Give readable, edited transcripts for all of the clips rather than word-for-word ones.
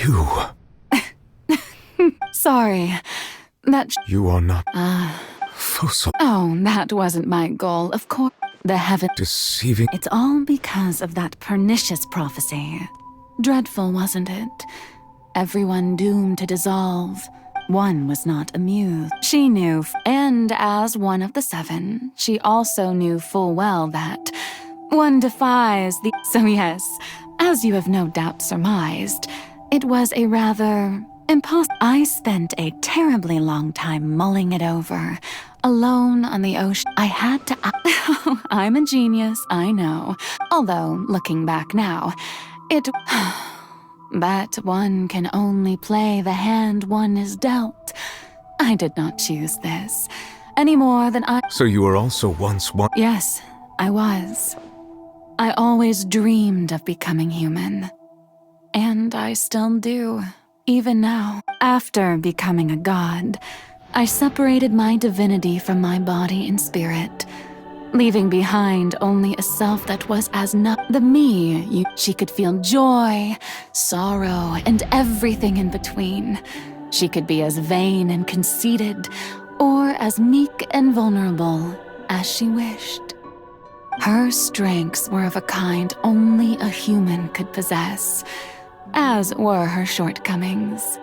You... Sorry. That... You are not... Fossil... Oh, that wasn't my goal, of course. The heaven... Deceiving... It's all because of that pernicious prophecy. Dreadful, wasn't it? Everyone doomed to dissolve. One was not amused. She knew, and as one of the seven, she also knew full well that one defies the... So yes, as you have no doubt surmised, it was a rather impossible... I spent a terribly long time mulling it over, alone on the ocean. I had to... I'm a genius, I know. Although, looking back now, it... But one can only play the hand one is dealt. I did not choose this, any more than I... So you were also once one... Yes, I was. I always dreamed of becoming human. And I still do, even now. After becoming a god, I separated my divinity from my body and spirit, leaving behind only a self that was as not the me. She could feel joy, sorrow, and everything in between. She could be as vain and conceited, or as meek and vulnerable as she wished. Her strengths were of a kind only a human could possess, as were her shortcomings.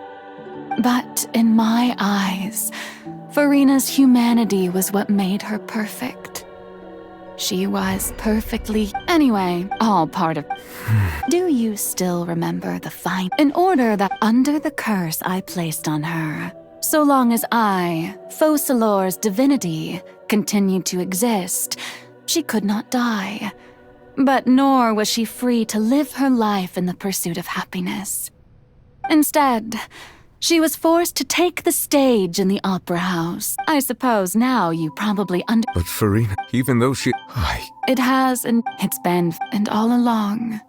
But in my eyes, Farina's humanity was what made her perfect. She was perfectly... Anyway, all part of... Do you still remember the fine... In order that under the curse I placed on her, so long as I, Focalor's divinity, continued to exist, she could not die. But nor was she free to live her life in the pursuit of happiness. Instead, She was forced to take the stage in the opera house. I suppose now you probably But Farina, even though she... It has, and it's been, and all along,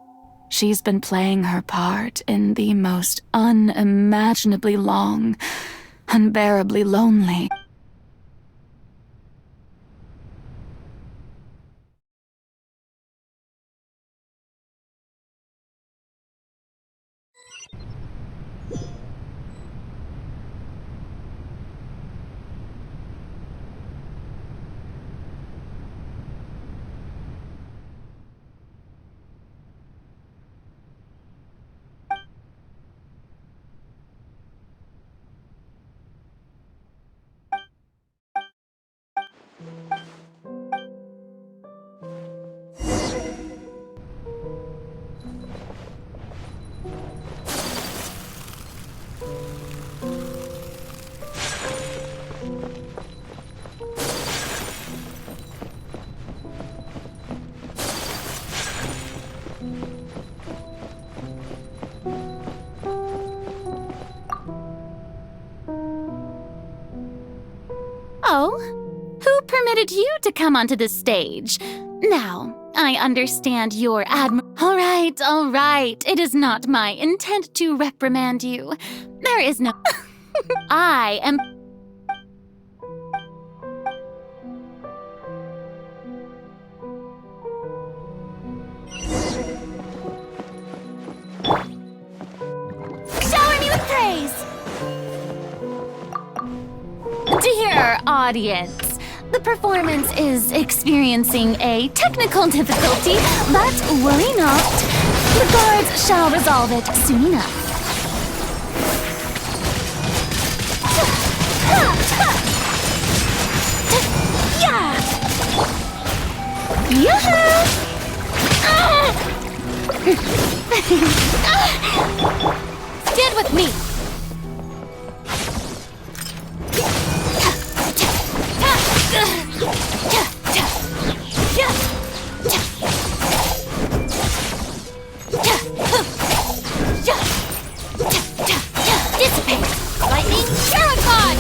she's been playing her part in the most unimaginably long, unbearably lonely. Oh, who permitted you to come onto the stage? Now, I understand your All right. It is not my intent to reprimand you. There is no... I am... Shower me with praise! Dear audience, the performance is experiencing a technical difficulty, but worry not. The guards shall resolve it soon enough. Yoo-hoo! Stand with me. Dissipate! Lightning Shuriken!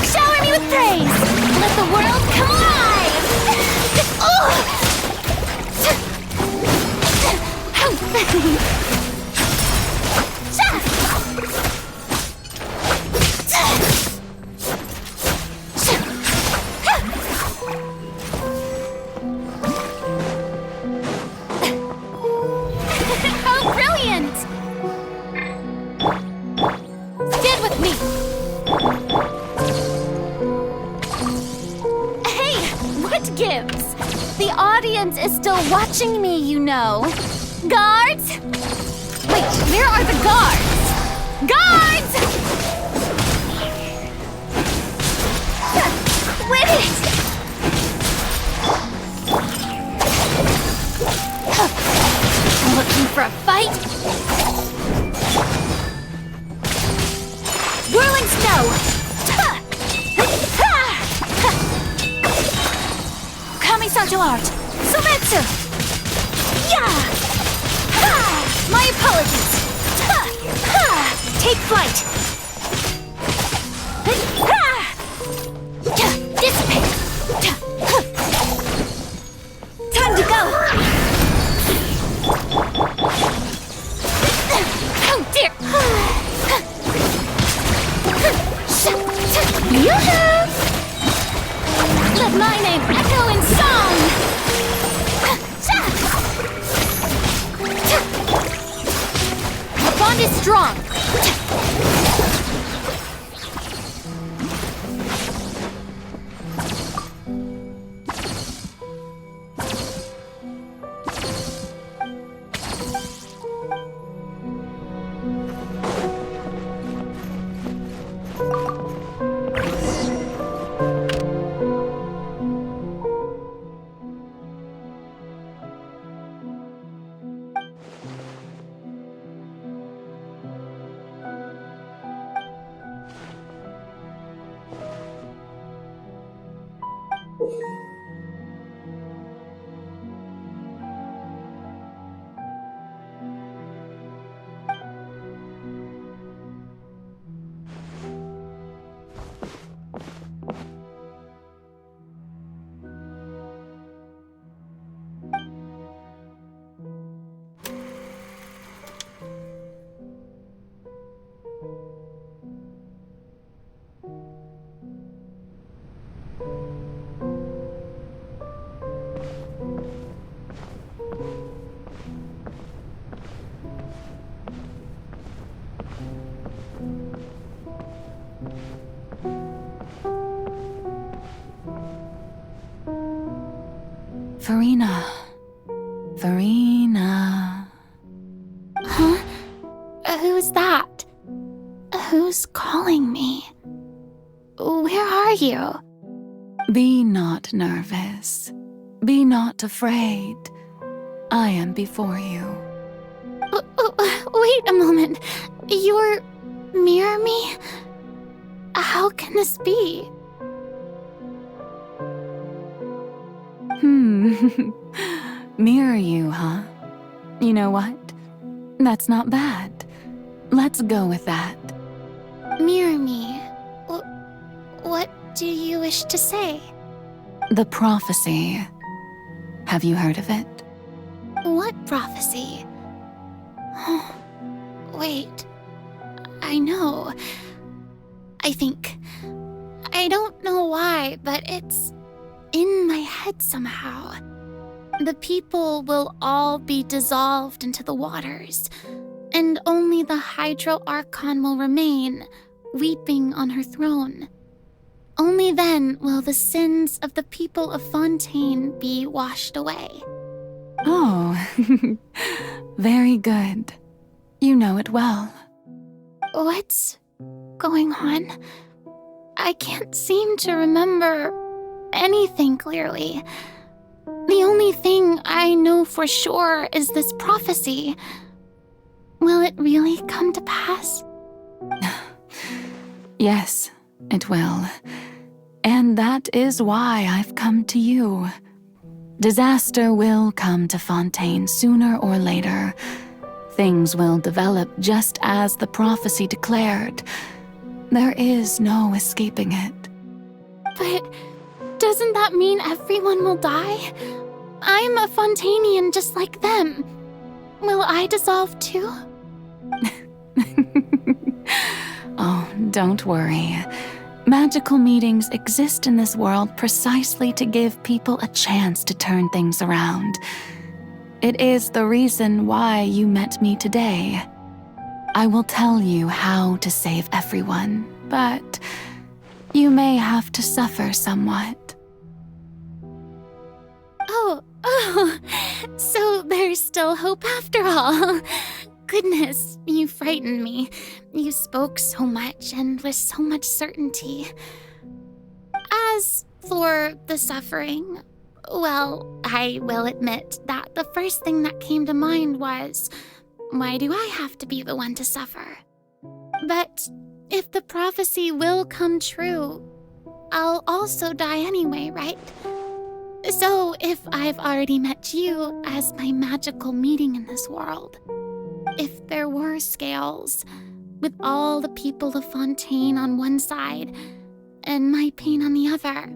Shower me with praise! Let the world come alive! How brilliant! Stand with me. Hey, what gives? The audience is still watching me, you know. Guards? Wait, where are the guards? Guards! Quit it! Looking for a fight? Whirling snow! Kamisato art! Sumetsu! Yeah! My apologies! Take flight! Dissipate! Time to go! Oh dear! Yoo-hoo! Let my name echo in song! The bond is strong! Farina. Farina. Huh? Who's that? Who's calling me? Where are you? Be not nervous. Be not afraid. I am before you. Wait a moment. You're near me? How can this be? Mirror you, huh? You know what? That's not bad. Let's go with that. Mirror me? What do you wish to say? The prophecy. Have you heard of it? What prophecy? Wait. I know. I think. I don't know why, but it's in my head somehow. The people will all be dissolved into the waters, and only the Hydro Archon will remain, weeping on her throne. Only then will the sins of the people of Fontaine be washed away. Oh, very good. You know it well. What's going on? I can't seem to remember anything clearly. The only thing I know for sure is this prophecy. Will it really come to pass? Yes, it will. And that is why I've come to you. Disaster will come to Fontaine sooner or later. Things will develop just as the prophecy declared. There is no escaping it. But doesn't that mean everyone will die? I'm a Fontainian just like them. Will I dissolve too? Oh, don't worry. Magical meetings exist in this world precisely to give people a chance to turn things around. It is the reason why you met me today. I will tell you how to save everyone, but you may have to suffer somewhat. Oh, so there's still hope after all. Goodness, you frightened me. You spoke so much and with so much certainty. As for the suffering, well, I will admit that the first thing that came to mind was, why do I have to be the one to suffer? But if the prophecy will come true, I'll also die anyway, right? So if I've already met you as my magical meeting in this world, if there were scales, with all the people of Fontaine on one side and my pain on the other,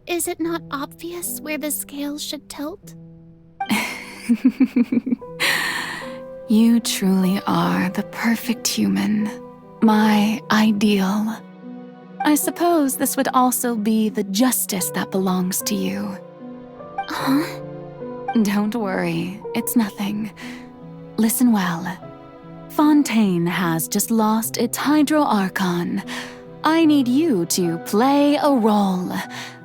is it not obvious where the scales should tilt? You truly are the perfect human, my ideal. I suppose this would also be the justice that belongs to you. Huh? Don't worry, it's nothing. Listen well. Fontaine has just lost its Hydro Archon. I need you to play a role,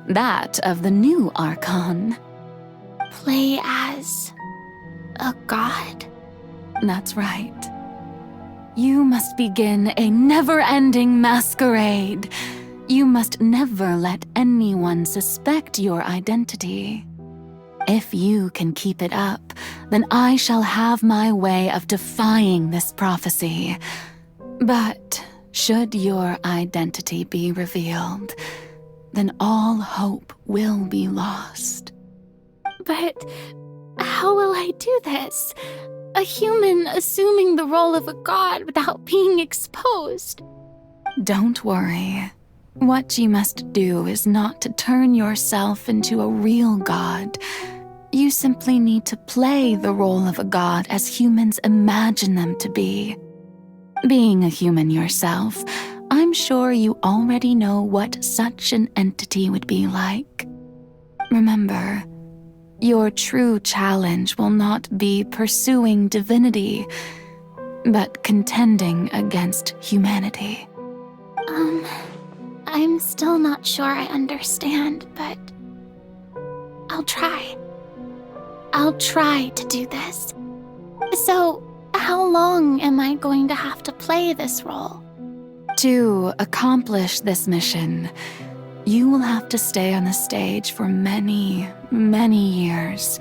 that of the new Archon. Play as a god? That's right. You must begin a never-ending masquerade. You must never let anyone suspect your identity. If you can keep it up, then I shall have my way of defying this prophecy. But should your identity be revealed, then all hope will be lost. But how will I do this? A human assuming the role of a god without being exposed. Don't worry. What you must do is not to turn yourself into a real god. You simply need to play the role of a god as humans imagine them to be. Being a human yourself, I'm sure you already know what such an entity would be like. Remember, your true challenge will not be pursuing divinity, but contending against humanity. I'm still not sure I understand, but I'll try. I'll try to do this. So, how long am I going to have to play this role? To accomplish this mission, you will have to stay on the stage for many, many years.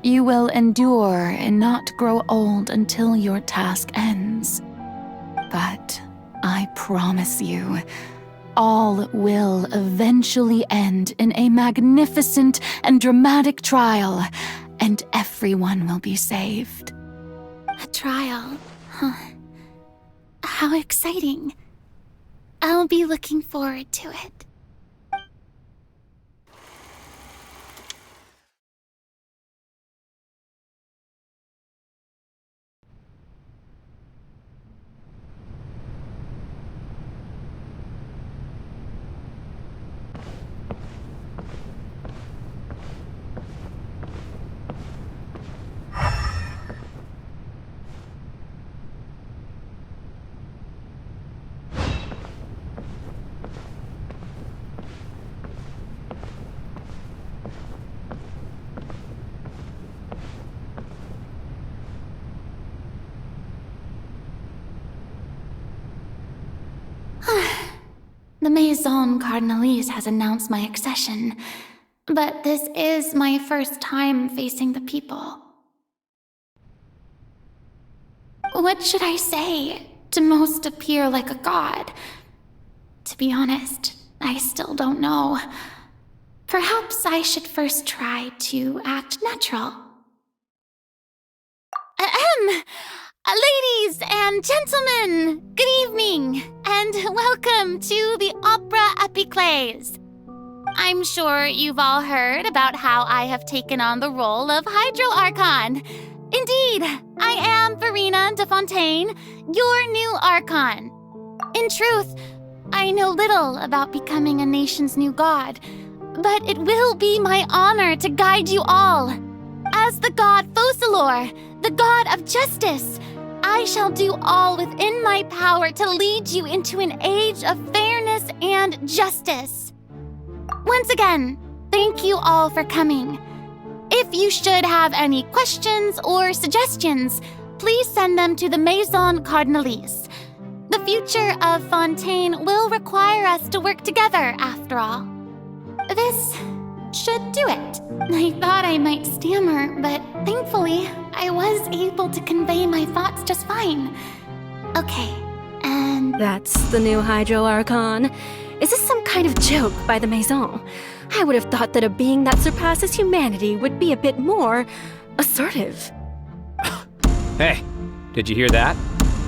You will endure and not grow old until your task ends. But I promise you, all will eventually end in a magnificent and dramatic trial, and everyone will be saved. A trial, huh? How exciting. I'll be looking forward to it. The Maison Cardinalise has announced my accession, but this is my first time facing the people. What should I say to most appear like a god? To be honest, I still don't know. Perhaps I should first try to act natural. Ladies and gentlemen, good evening, and welcome to the Opera Epiclese. I'm sure you've all heard about how I have taken on the role of Hydro Archon. Indeed, I am Farina de Fontaine, your new Archon. In truth, I know little about becoming a nation's new god, but it will be my honor to guide you all. As the god Focalor, the god of justice, I shall do all within my power to lead you into an age of fairness and justice. Once again, thank you all for coming. If you should have any questions or suggestions, please send them to the Maison Cardinalise. The future of Fontaine will require us to work together, after all. This should do it. I thought I might stammer, but thankfully, I was able to convey my thoughts just fine. Okay, and... That's the new Hydro Archon. Is this some kind of joke by the Maison? I would have thought that a being that surpasses humanity would be a bit more assertive. Hey, did you hear that?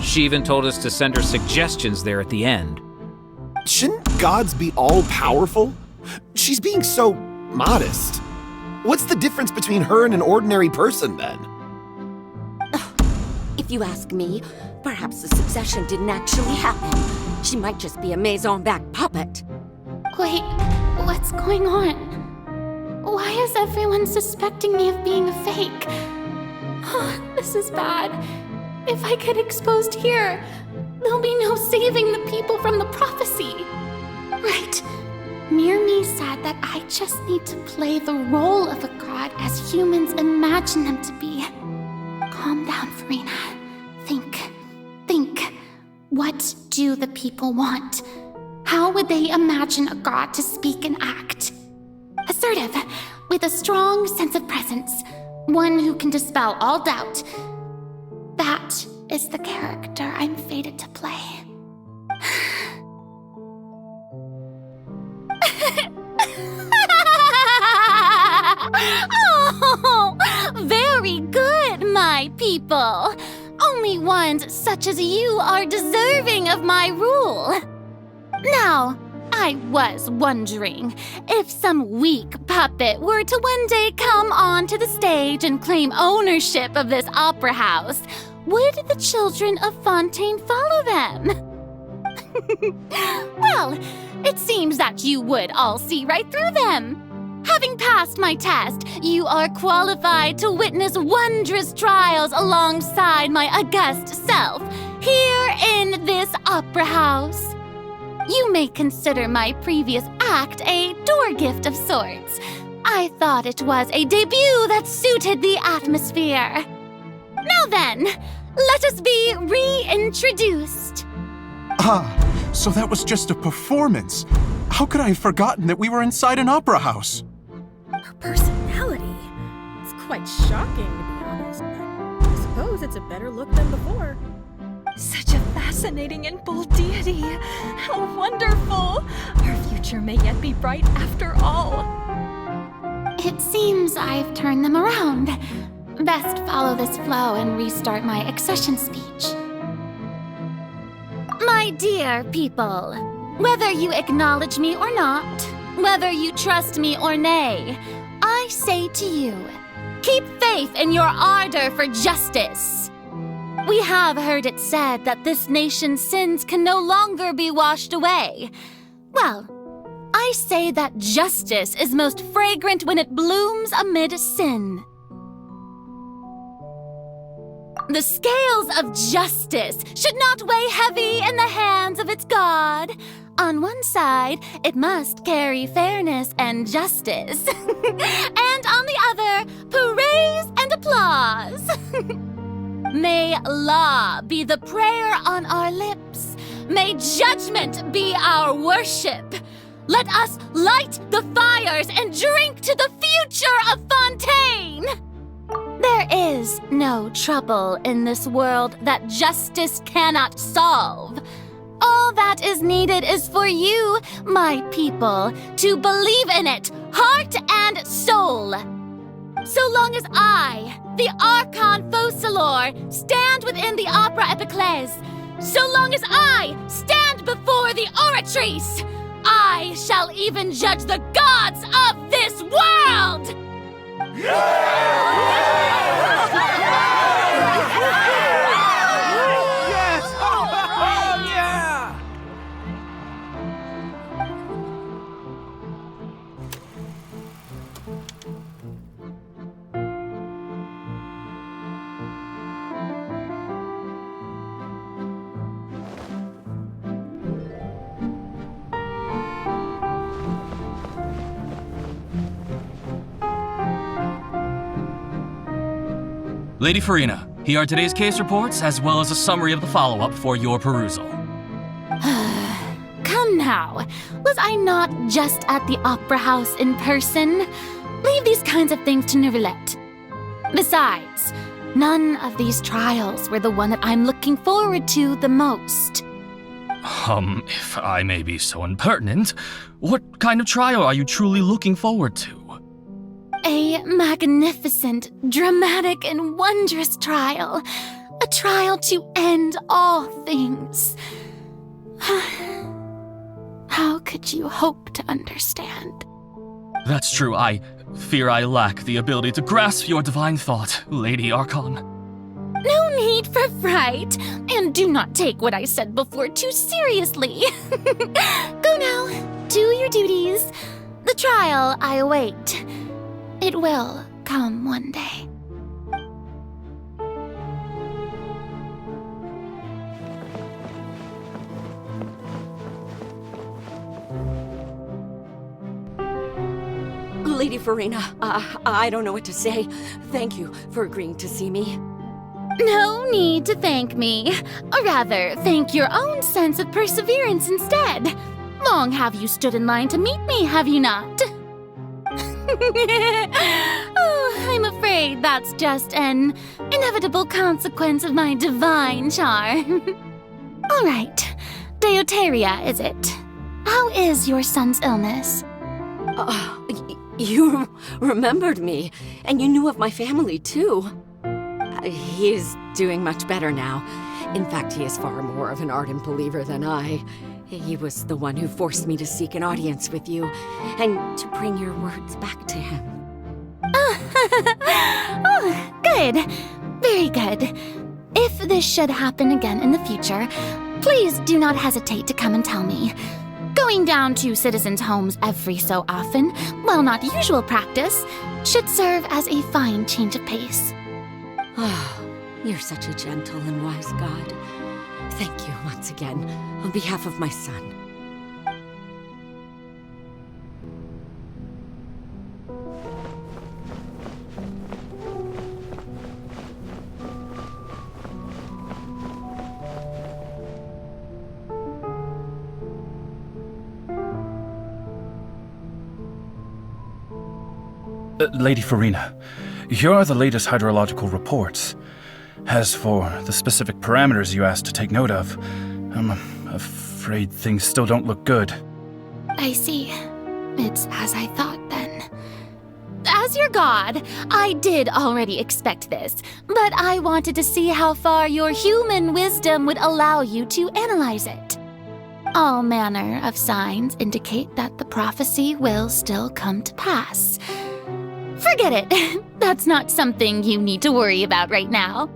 She even told us to send her suggestions there at the end. Shouldn't gods be all-powerful? She's being so modest. What's the difference between her and an ordinary person, then? If you ask me, perhaps the succession didn't actually happen. She might just be a Maison-back puppet. Wait, what's going on? Why is everyone suspecting me of being a fake? Oh, this is bad. If I get exposed here, there'll be no saving the people from the prophecy. Right. Mirmi said that I just need to play the role of a god as humans imagine them to be. Calm down, Farina. Think. What do the people want? How would they imagine a god to speak and act? Assertive, with a strong sense of presence. One who can dispel all doubt. That is the character I'm fated to play. Oh, very good, my people. Only ones such as you are deserving of my rule. Now, I was wondering if some weak puppet were to one day come onto the stage and claim ownership of this opera house, would the children of Fontaine follow them? Well, it seems that you would all see right through them. Having passed my test, you are qualified to witness wondrous trials alongside my august self, here in this opera house. You may consider my previous act a door gift of sorts. I thought it was a debut that suited the atmosphere. Now then, let us be reintroduced. Ah, so that was just a performance. How could I have forgotten that we were inside an opera house? Her personality. It's quite shocking, to be honest. I suppose it's a better look than before. Such a fascinating and bold deity. How wonderful! Our future may yet be bright after all. It seems I've turned them around. Best follow this flow and restart my accession speech. My dear people, whether you acknowledge me or not, whether you trust me or nay, I say to you, keep faith in your ardor for justice. We have heard it said that this nation's sins can no longer be washed away. Well, I say that justice is most fragrant when it blooms amid sin. The scales of justice should not weigh heavy in the hands of its God. On one side, it must carry fairness and justice. And on the other, praise and applause. May law be the prayer on our lips. May judgment be our worship. Let us light the fires and drink to the future of Fontaine. There is no trouble in this world that justice cannot solve. All that is needed is for you, my people, to believe in it, heart and soul. So long as I, the Archon Focalor, stand within the Opera Epiclese, so long as I stand before the Oratrice, I shall even judge the gods of this world! Lady Farina, here are today's case reports, as well as a summary of the follow-up for your perusal. Come now, was I not just at the Opera House in person? Leave these kinds of things to Neuvillette. Besides, none of these trials were the one that I'm looking forward to the most. If I may be so impertinent, what kind of trial are you truly looking forward to? A magnificent, dramatic, and wondrous trial. A trial to end all things. How could you hope to understand? That's true. I fear I lack the ability to grasp your divine thought, Lady Archon. No need for fright, and do not take what I said before too seriously. Go now, do your duties. The trial I await. It will come one day. Lady Farina, I don't know what to say. Thank you for agreeing to see me. No need to thank me. Or rather, thank your own sense of perseverance instead. Long have you stood in line to meet me, have you not? Oh, I'm afraid that's just an inevitable consequence of my divine charm. All right, Deoteria, is it? How is your son's illness? You remembered me, and you knew of my family, too. He is doing much better now. In fact, he is far more of an ardent believer than I. He was the one who forced me to seek an audience with you, and to bring your words back to him. Oh, good. Very good. If this should happen again in the future, please do not hesitate to come and tell me. Going down to citizens' homes every so often, while not usual practice, should serve as a fine change of pace. Oh, you're such a gentle and wise God. Thank you once again, on behalf of my son. Lady Farina, here are the latest hydrological reports. As for the specific parameters you asked to take note of, I'm afraid things still don't look good. I see. It's as I thought then. As your god, I did already expect this, but I wanted to see how far your human wisdom would allow you to analyze it. All manner of signs indicate that the prophecy will still come to pass. Forget it. That's not something you need to worry about right now.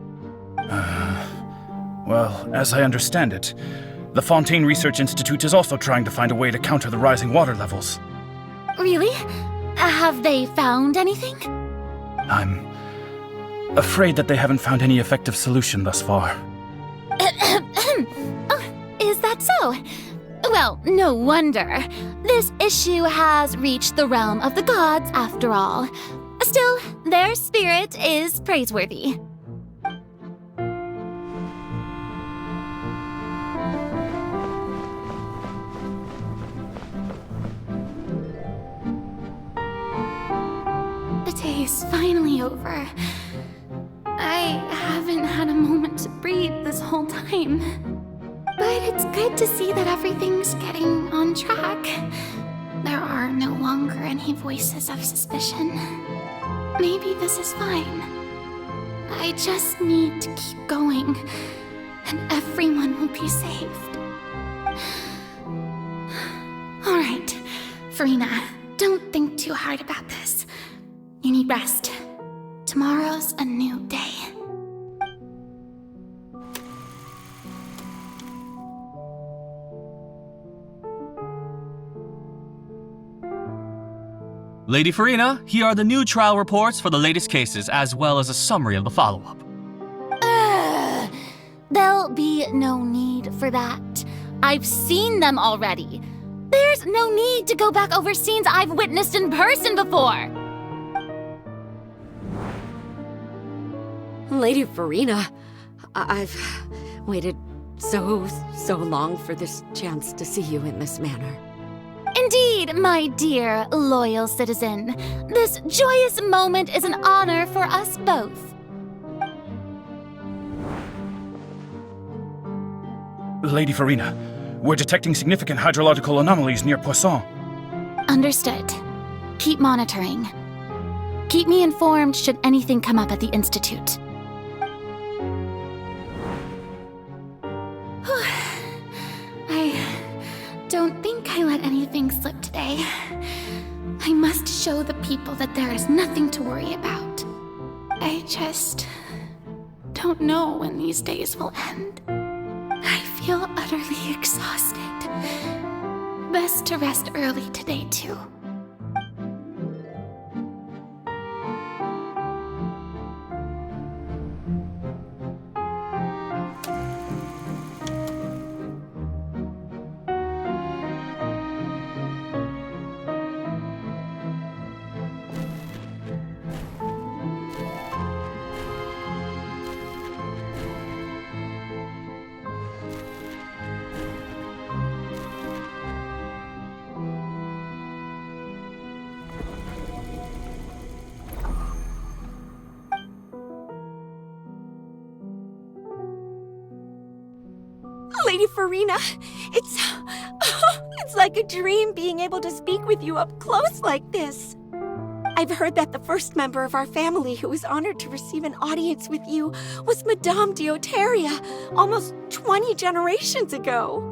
Well, as I understand it, the Fontaine Research Institute is also trying to find a way to counter the rising water levels. Really? Have they found anything? I'm afraid that they haven't found any effective solution thus far. Oh, is that so? Well, no wonder. This issue has reached the realm of the gods, after all. Still, their spirit is praiseworthy. The day is finally over. I haven't had a moment to breathe this whole time. But it's good to see that everything's getting on track. There are no longer any voices of suspicion. Maybe this is fine. I just need to keep going, and everyone will be saved. All right, Farina, don't think too hard about this. You need rest. Tomorrow's a new day. Lady Farina, here are the new trial reports for the latest cases, as well as a summary of the follow-up. There'll be no need for that. I've seen them already. There's no need to go back over scenes I've witnessed in person before. Lady Farina, I've waited so long for this chance to see you in this manner. Indeed, my dear, loyal citizen. This joyous moment is an honor for us both. Lady Farina, we're detecting significant hydrological anomalies near Poisson. Understood. Keep monitoring. Keep me informed should anything come up at the Institute. I don't think I let anything slip today. I must show the people that there is nothing to worry about. I just don't know when these days will end. I feel utterly exhausted. Best to rest early today, too. Lady Farina, it's like a dream being able to speak with you up close like this. I've heard that the first member of our family who was honored to receive an audience with you was Madame Dioteria, almost 20 generations ago.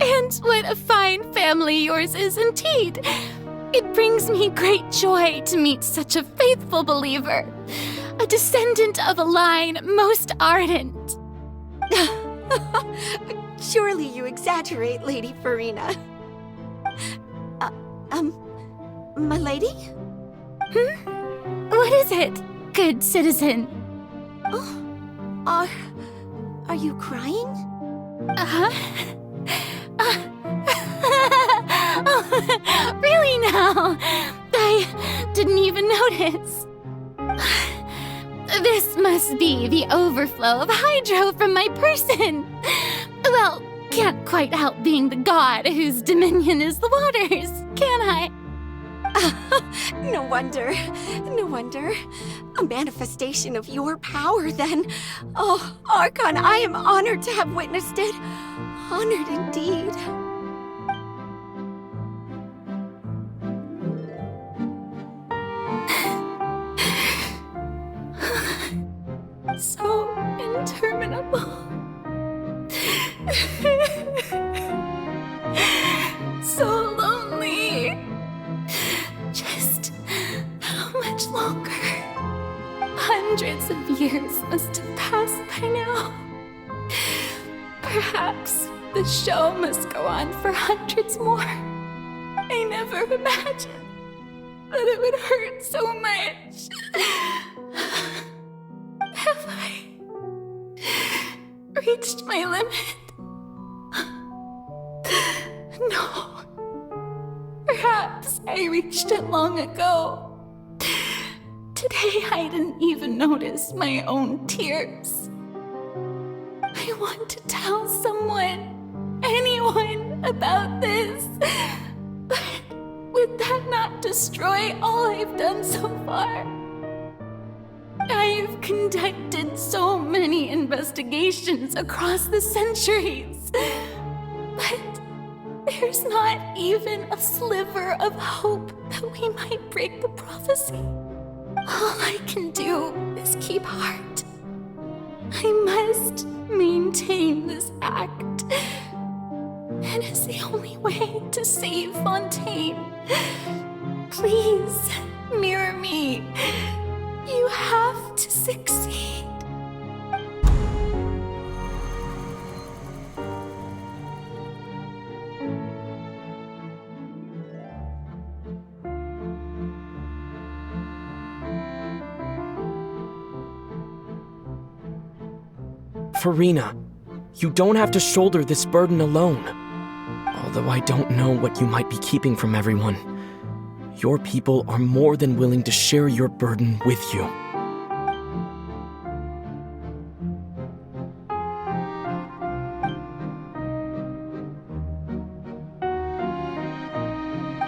And what a fine family yours is indeed. It brings me great joy to meet such a faithful believer. A descendant of a line most ardent. Surely you exaggerate, Lady Farina. My lady? What is it, good citizen? Oh, are you crying? Oh, really now? I didn't even notice. This must be the overflow of hydro from my person. Well, can't quite help being the god whose dominion is the waters, can I? No wonder. No wonder. A manifestation of your power, then. Oh, Archon, I am honored to have witnessed it. Honored indeed. So interminable. So lonely. Just how much longer? Hundreds of years must have passed by now. Perhaps the show must go on for hundreds more. I never imagined that it would hurt so much. Have I reached my limit? No. Perhaps I reached it long ago. Today I didn't even notice my own tears. I want to tell someone, anyone, about this. But would that not destroy all I've done so far? I've conducted so many investigations across the centuries, but there's not even a sliver of hope that we might break the prophecy. All I can do is keep heart. I must maintain this act. It is the only way to save Fontaine. Please, mirror me. You have to succeed. Farina, you don't have to shoulder this burden alone. Although I don't know what you might be keeping from everyone, your people are more than willing to share your burden with you.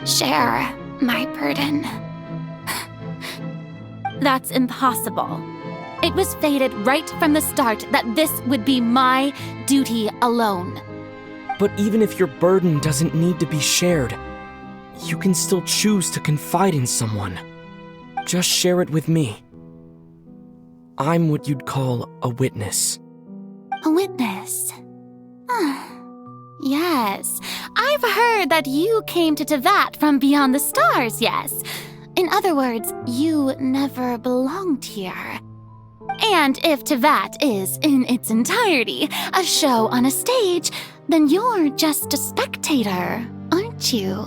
Share my burden. That's impossible. It was fated right from the start that this would be my duty alone. But even if your burden doesn't need to be shared, you can still choose to confide in someone. Just share it with me. I'm what you'd call a witness. A witness? Yes, I've heard that you came to Tevat from beyond the stars, yes. In other words, you never belonged here. And if Tevat is, in its entirety, a show on a stage, then you're just a spectator, aren't you?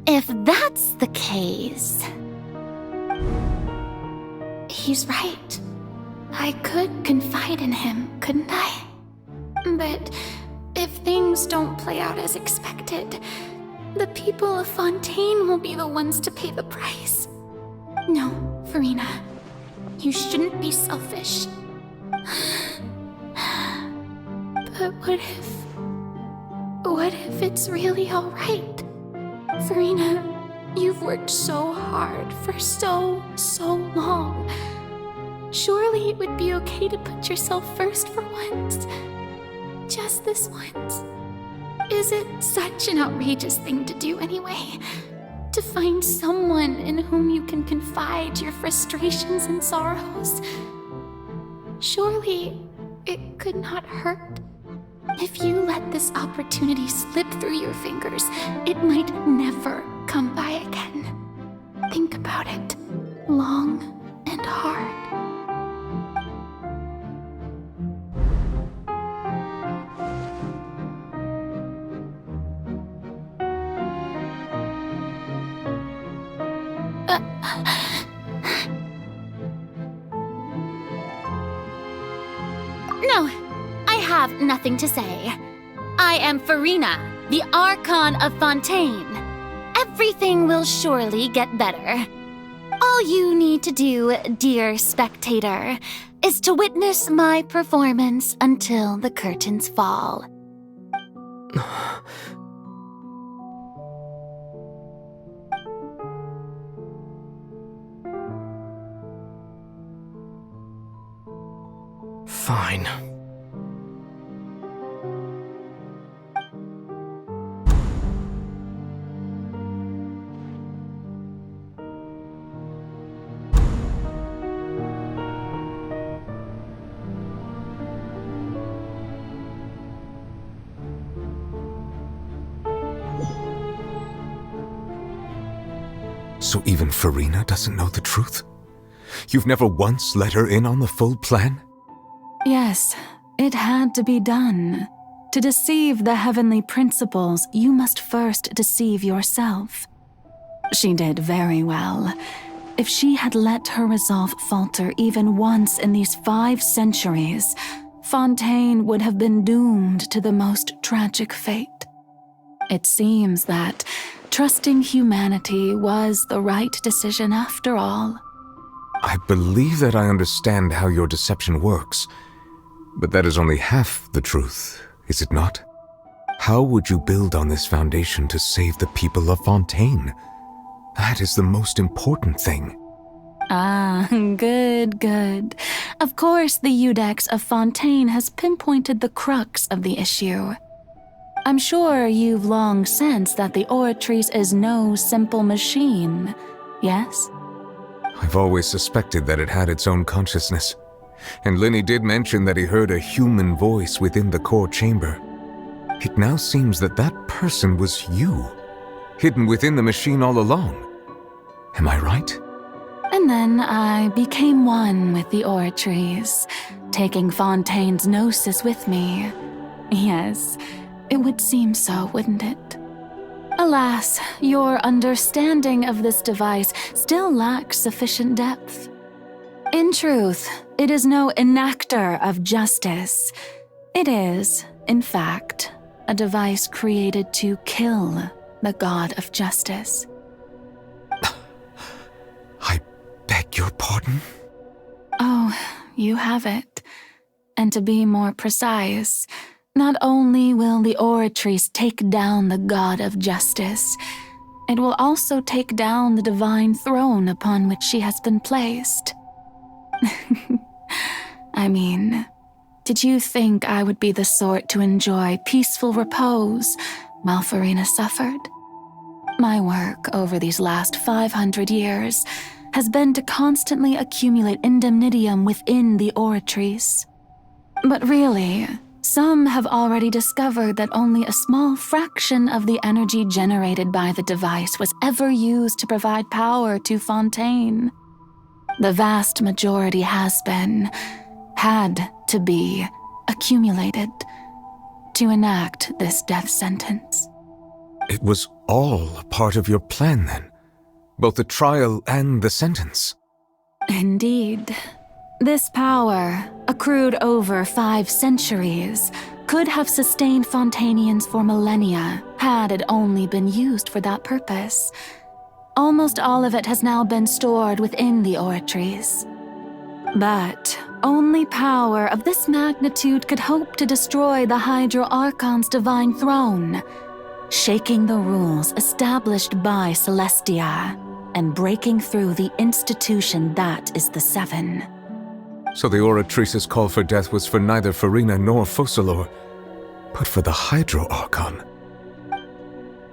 If that's the case... He's right. I could confide in him, couldn't I? But if things don't play out as expected, the people of Fontaine will be the ones to pay the price. No, Farina. You shouldn't be selfish. But what if it's really all right? Farina, you've worked so hard for so long. Surely it would be okay to put yourself first for once. Just this once. Is it such an outrageous thing to do anyway? To find someone in whom you can confide your frustrations and sorrows? Surely it could not hurt. If you let this opportunity slip through your fingers, it might never come by again. Think about it long and hard. No, I have nothing to say. I am Farina, the Archon of Fontaine. Everything will surely get better. All you need to do, dear spectator, is to witness my performance until the curtains fall. Fine. So even Farina doesn't know the truth? You've never once let her in on the full plan? Yes, it had to be done. To deceive the heavenly principles, you must first deceive yourself. She did very well. If she had let her resolve falter even once in these 5 centuries, Fontaine would have been doomed to the most tragic fate. It seems that trusting humanity was the right decision after all. I believe that I understand how your deception works, but that is only half the truth, is it not? How would you build on this foundation to save the people of Fontaine? That is the most important thing. Ah, good. Of course, the Iudex of Fontaine has pinpointed the crux of the issue. I'm sure you've long sensed that the Oratrice is no simple machine, yes? I've always suspected that it had its own consciousness, and Linny did mention that he heard a human voice within the core chamber. It now seems that that person was you, hidden within the machine all along. Am I right? And then I became one with the Oratrice, taking Fontaine's gnosis with me. Yes, it would seem so, wouldn't it? Alas, your understanding of this device still lacks sufficient depth. In truth, it is no enactor of justice. It is, in fact, a device created to kill the god of justice. I beg your pardon? Oh, you have it. And to be more precise, not only will the Oratrice take down the god of justice, it will also take down the divine throne upon which she has been placed. I mean, did you think I would be the sort to enjoy peaceful repose while Farina suffered? My work over these last 500 years has been to constantly accumulate indemnitium within the Oratrice. But really, some have already discovered that only a small fraction of the energy generated by the device was ever used to provide power to Fontaine. The vast majority had to be, accumulated to enact this death sentence. It was all a part of your plan then? Both the trial and the sentence? Indeed. This power, accrued over 5 centuries, could have sustained Fontainians for millennia had it only been used for that purpose. Almost all of it has now been stored within the Oratrice. But only power of this magnitude could hope to destroy the Hydro Archon's divine throne, shaking the rules established by Celestia and breaking through the institution that is the Seven. So the Oratrice's call for death was for neither Farina nor Focalor, but for the Hydro Archon.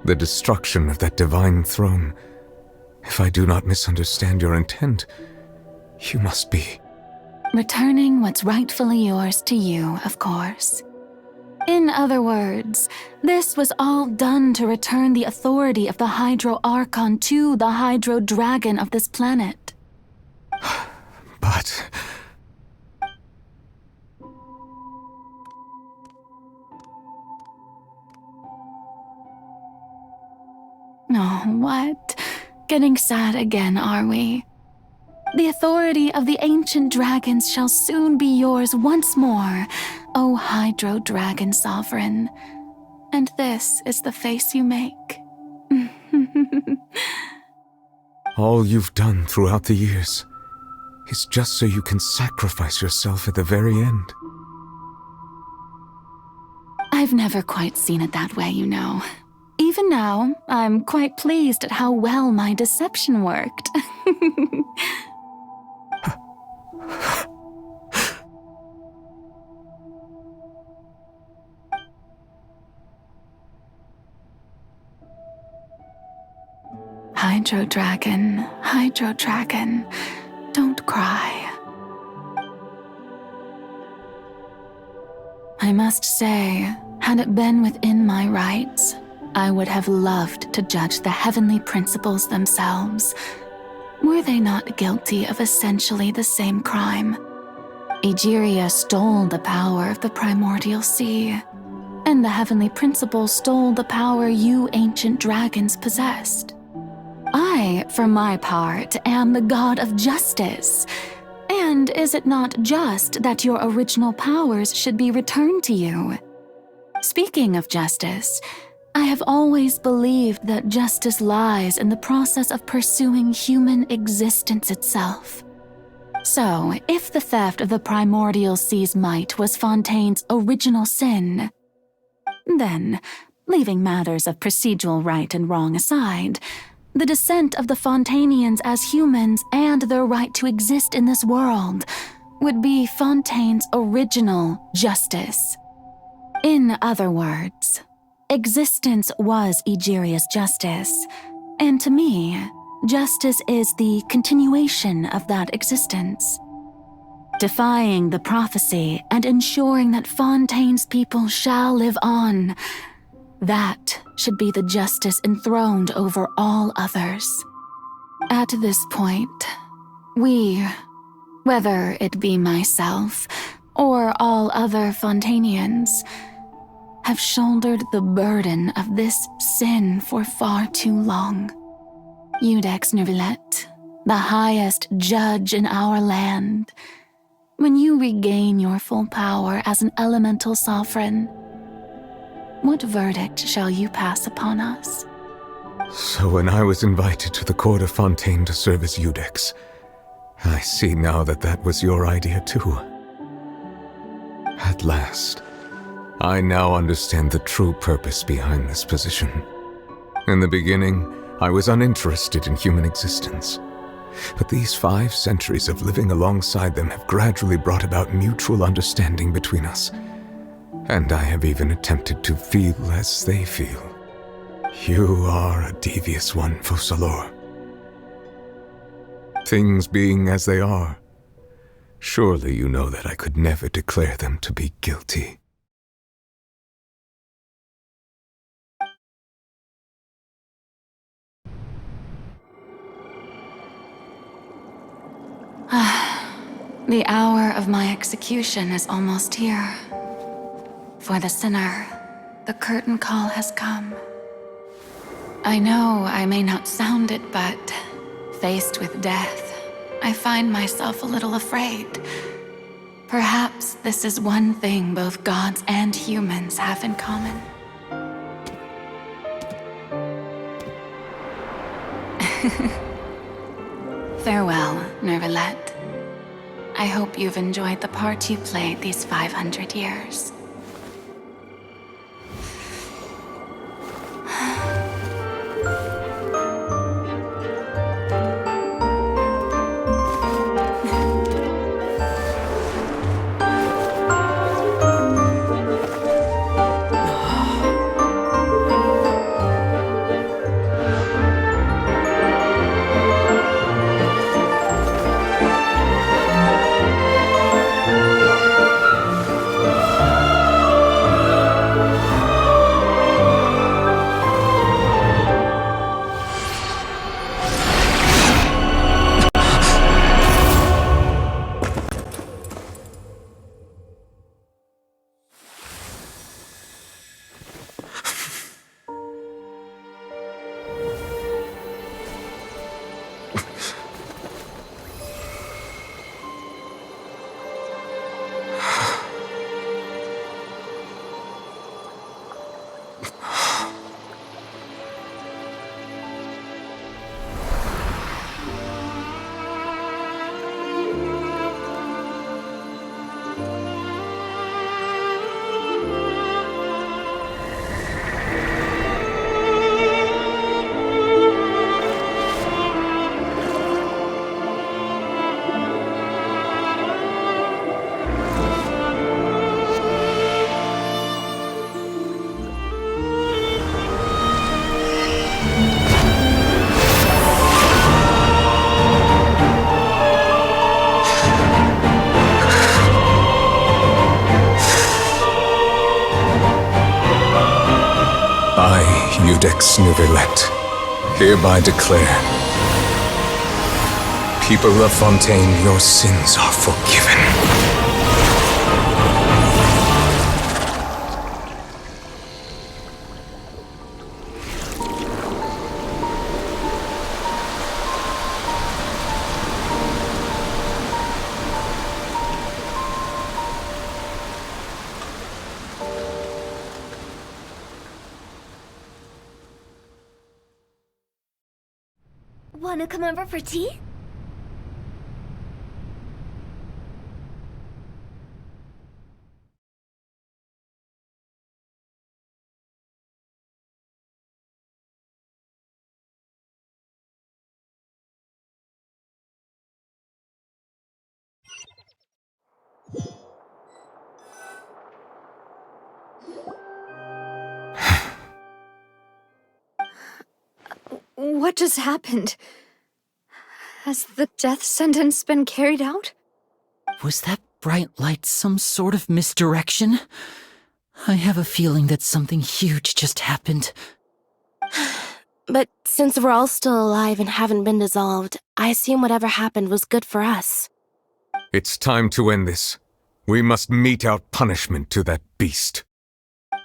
The destruction of that divine throne. If I do not misunderstand your intent, you must be... returning what's rightfully yours to you, of course. In other words, this was all done to return the authority of the Hydro Archon to the Hydro Dragon of this planet. But... Oh, what? Getting sad again, are we? The authority of the ancient dragons shall soon be yours once more, O Hydro Dragon Sovereign. And this is the face you make. all you've done throughout the years is just so you can sacrifice yourself at the very end. I've never quite seen it that way, you know. Even now, I'm quite pleased at how well my deception worked. Hydro Dragon, don't cry. I must say, had it been within my rights, I would have loved to judge the heavenly principles themselves. Were they not guilty of essentially the same crime? Egeria stole the power of the primordial sea, and the heavenly principles stole the power you ancient dragons possessed. I, for my part, am the god of justice. And is it not just that your original powers should be returned to you? Speaking of justice, I have always believed that justice lies in the process of pursuing human existence itself. So, if the theft of the primordial sea's might was Fontaine's original sin, then, leaving matters of procedural right and wrong aside, the descent of the Fontainians as humans and their right to exist in this world would be Fontaine's original justice. In other words, existence was Egeria's justice, and to me, justice is the continuation of that existence. Defying the prophecy and ensuring that Fontaine's people shall live on, that should be the justice enthroned over all others. At this point, we, whether it be myself or all other Fontainians, have shouldered the burden of this sin for far too long. Iudex Nervillet, the highest judge in our land, when you regain your full power as an elemental sovereign, what verdict shall you pass upon us? So when I was invited to the court of Fontaine to serve as Iudex, I see now that that was your idea too. At last, I now understand the true purpose behind this position. In the beginning, I was uninterested in human existence. But these 5 centuries of living alongside them have gradually brought about mutual understanding between us. And I have even attempted to feel as they feel. You are a devious one, Focalors. Things being as they are, surely you know that I could never declare them to be guilty. The hour of my execution is almost here. For the sinner, the curtain call has come. I know I may not sound it, but faced with death, I find myself a little afraid. Perhaps this is one thing both gods and humans have in common. Farewell, Nervillet. I hope you've enjoyed the part you played these 500 years. Codex Nouvellette, hereby declare, people of Fontaine, your sins are forgiven. Wanna come over for tea? What just happened? Has the death sentence been carried out? Was that bright light some sort of misdirection? I have a feeling that something huge just happened. But since we're all still alive and haven't been dissolved, I assume whatever happened was good for us. It's time to end this. We must mete out punishment to that beast. But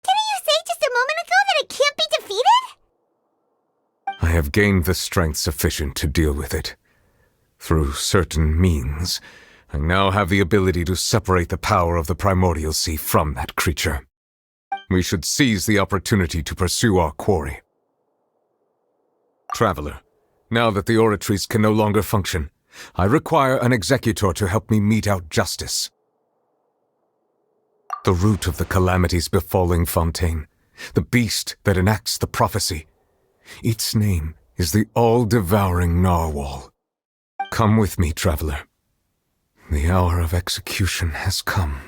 didn't you say just a moment ago that it can't be defeated? I have gained the strength sufficient to deal with it. Through certain means, I now have the ability to separate the power of the Primordial Sea from that creature. We should seize the opportunity to pursue our quarry. Traveler, now that the oratories can no longer function, I require an executor to help me mete out justice. The root of the calamities befalling Fontaine, the beast that enacts the prophecy, its name is the all-devouring narwhal. Come with me, traveler. The hour of execution has come.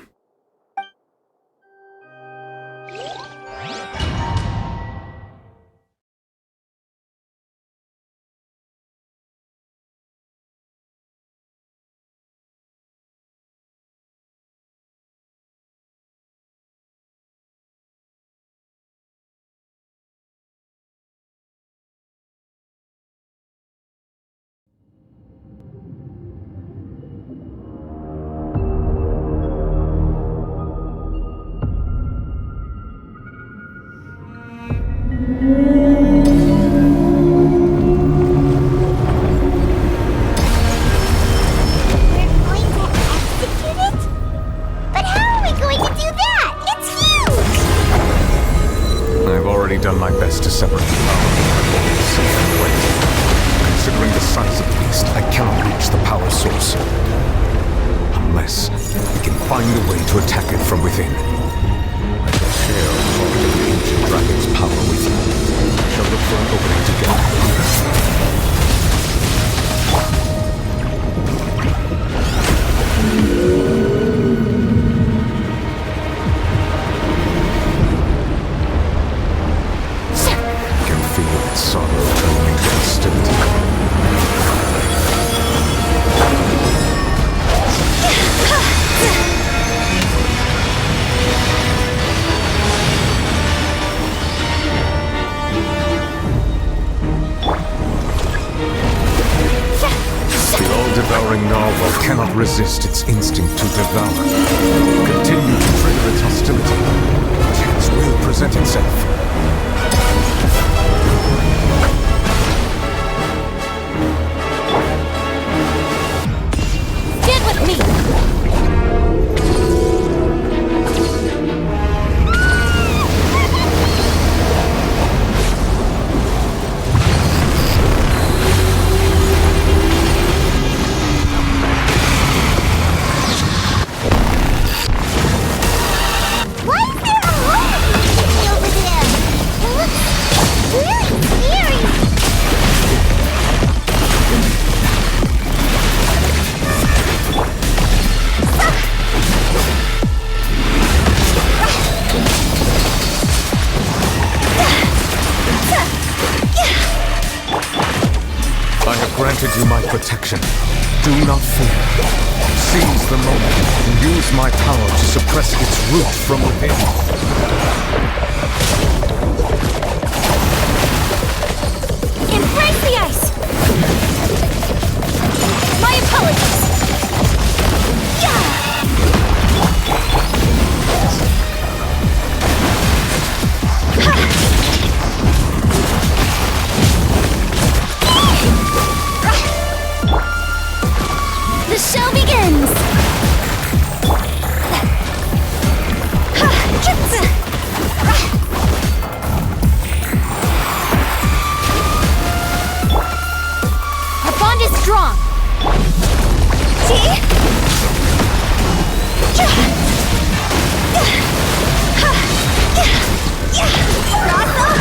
Done my best to separate the power of the Primordial Sea from the way. Considering the size of the beast, I cannot reach the power source. Unless we can find a way to attack it from within. I shall share part of the ancient dragon's power with you. I shall look for an opening together. Sorrow turning into hostility. The all-devouring narwhal cannot resist its instinct to devour. Continue to trigger its hostility. A chance will present itself. Granted you my protection. Do not fear. Seize the moment and use my power to suppress its root from within. strong! See? Cross over!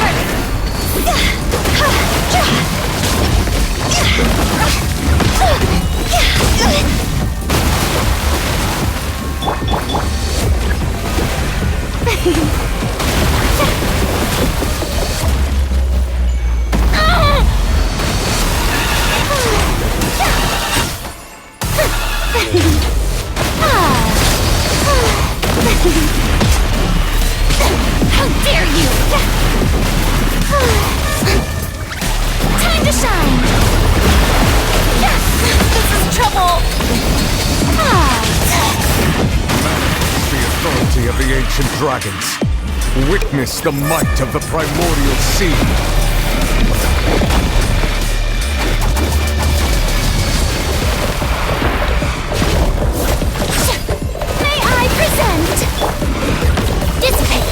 How dare you! Time to shine! This is trouble! The authority of the ancient dragons. Witness the might of the primordial sea. May I present? Dissipate!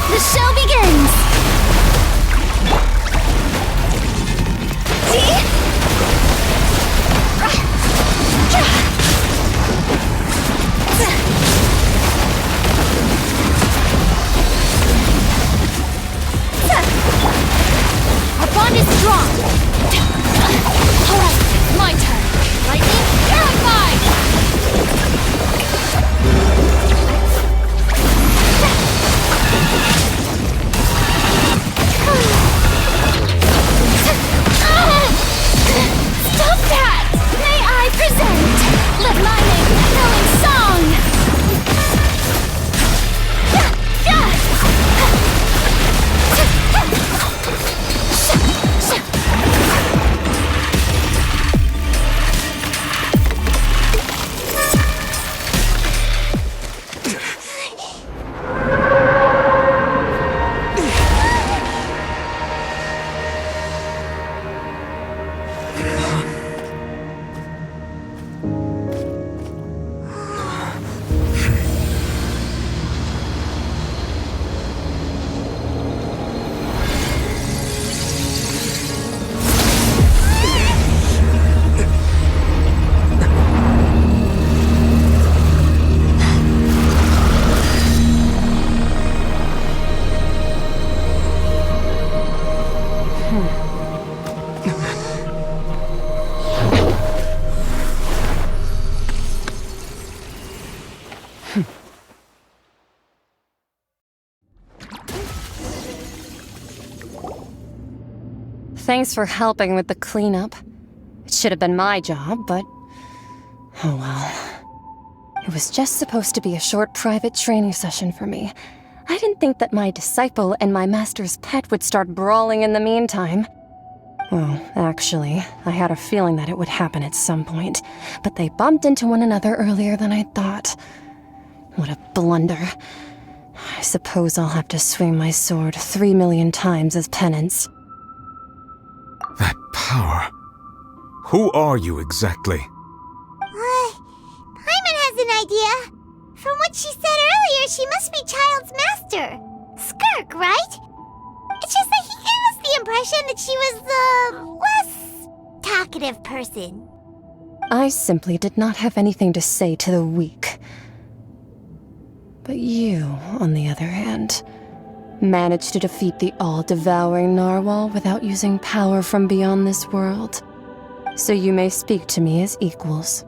The show begins! See? Our bond is strong! Alright, my turn! Lightning, terrified! Stop that! May I present? Let my make a thrilling song! Thanks for helping with the cleanup. It should have been my job, but... oh well. It was just supposed to be a short private training session for me. I didn't think that my disciple and my master's pet would start brawling in the meantime. Well, actually, I had a feeling that it would happen at some point, but they bumped into one another earlier than I thought. What a blunder. I suppose I'll have to swing my sword 3 million times as penance. That power. Who are you exactly? Paimon has an idea. From what she said earlier, she must be Child's master. Skirk, right? It's just that he gave us the impression that she was the less talkative person. I simply did not have anything to say to the weak. But you, on the other hand, managed to defeat the all-devouring narwhal without using power from beyond this world. So you may speak to me as equals.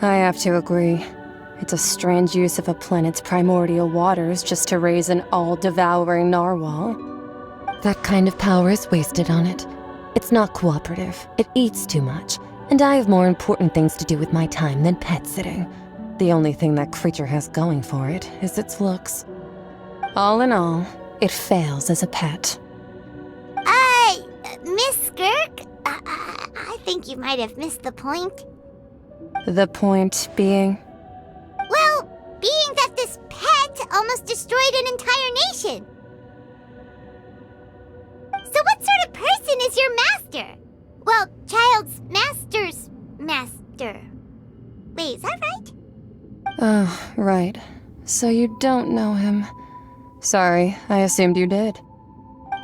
I have to agree. It's a strange use of a planet's primordial waters just to raise an all-devouring narwhal. That kind of power is wasted on it. It's not cooperative. It eats too much. And I have more important things to do with my time than pet sitting. The only thing that creature has going for it is its looks. All in all, it fails as a pet. think you might have missed the point. The point being? Well, being that this pet almost destroyed an entire nation. So what sort of person is your master? Well, child's master's master. Wait, is that right? Oh, right. So you don't know him. Sorry, I assumed you did.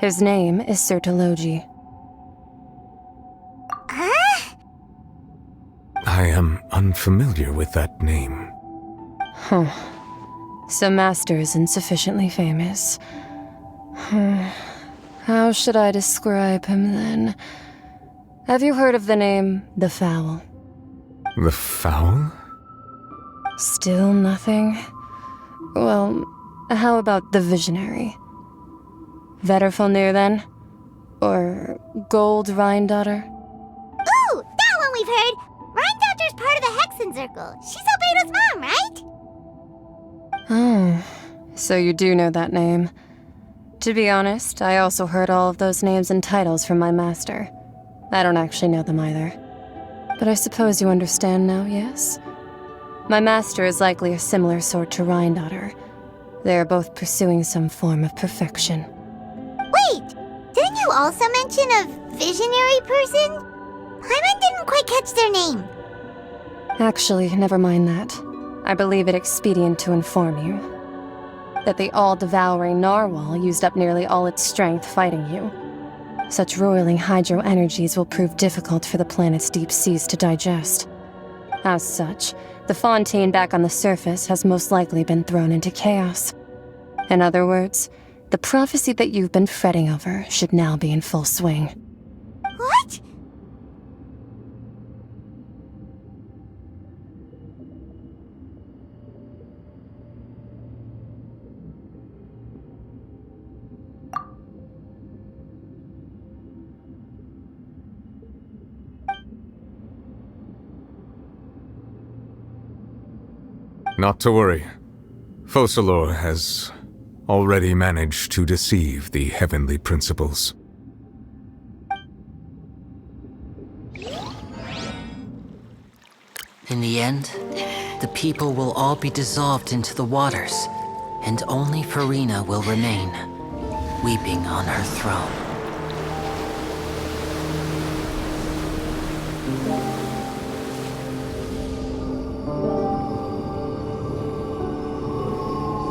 His name is Sertologi. Huh? I am unfamiliar with that name. Huh. So Master isn't sufficiently famous. How should I describe him then? Have you heard of the name The Fowl? The Fowl? Still nothing? Well, how about the Visionary? Vetterfulnir then? Or Gold Rhindaughter? Ooh, that one we've heard! Rhindaughter's part of the Hexen Circle. She's Albedo's mom, right? Oh, so you do know that name. To be honest, I also heard all of those names and titles from my master. I don't actually know them either. But I suppose you understand now, yes? My master is likely a similar sort to Rhindaughter. They are both pursuing some form of perfection. Wait! Didn't you also mention a visionary person? Paimon didn't quite catch their name. Actually, never mind that. I believe it expedient to inform you that the all-devouring narwhal used up nearly all its strength fighting you. Such roiling hydro energies will prove difficult for the planet's deep seas to digest. As such, the Fontaine back on the surface has most likely been thrown into chaos. In other words, the prophecy that you've been fretting over should now be in full swing. What? Not to worry. Focalor has already managed to deceive the heavenly principles. In the end, the people will all be dissolved into the waters, and only Farina will remain, weeping on her throne.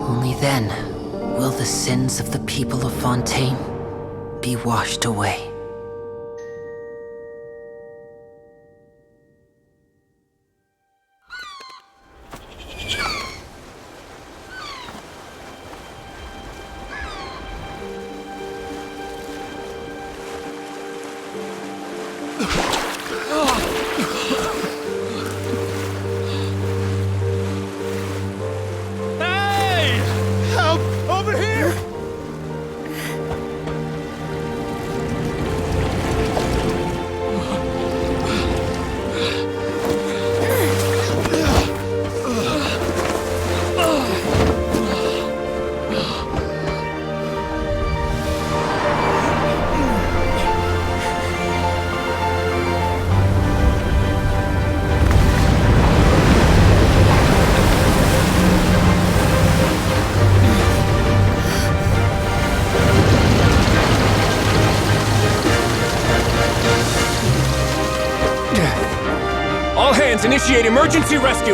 Only then will the sins of the people of Fontaine be washed away. Initiate emergency rescue!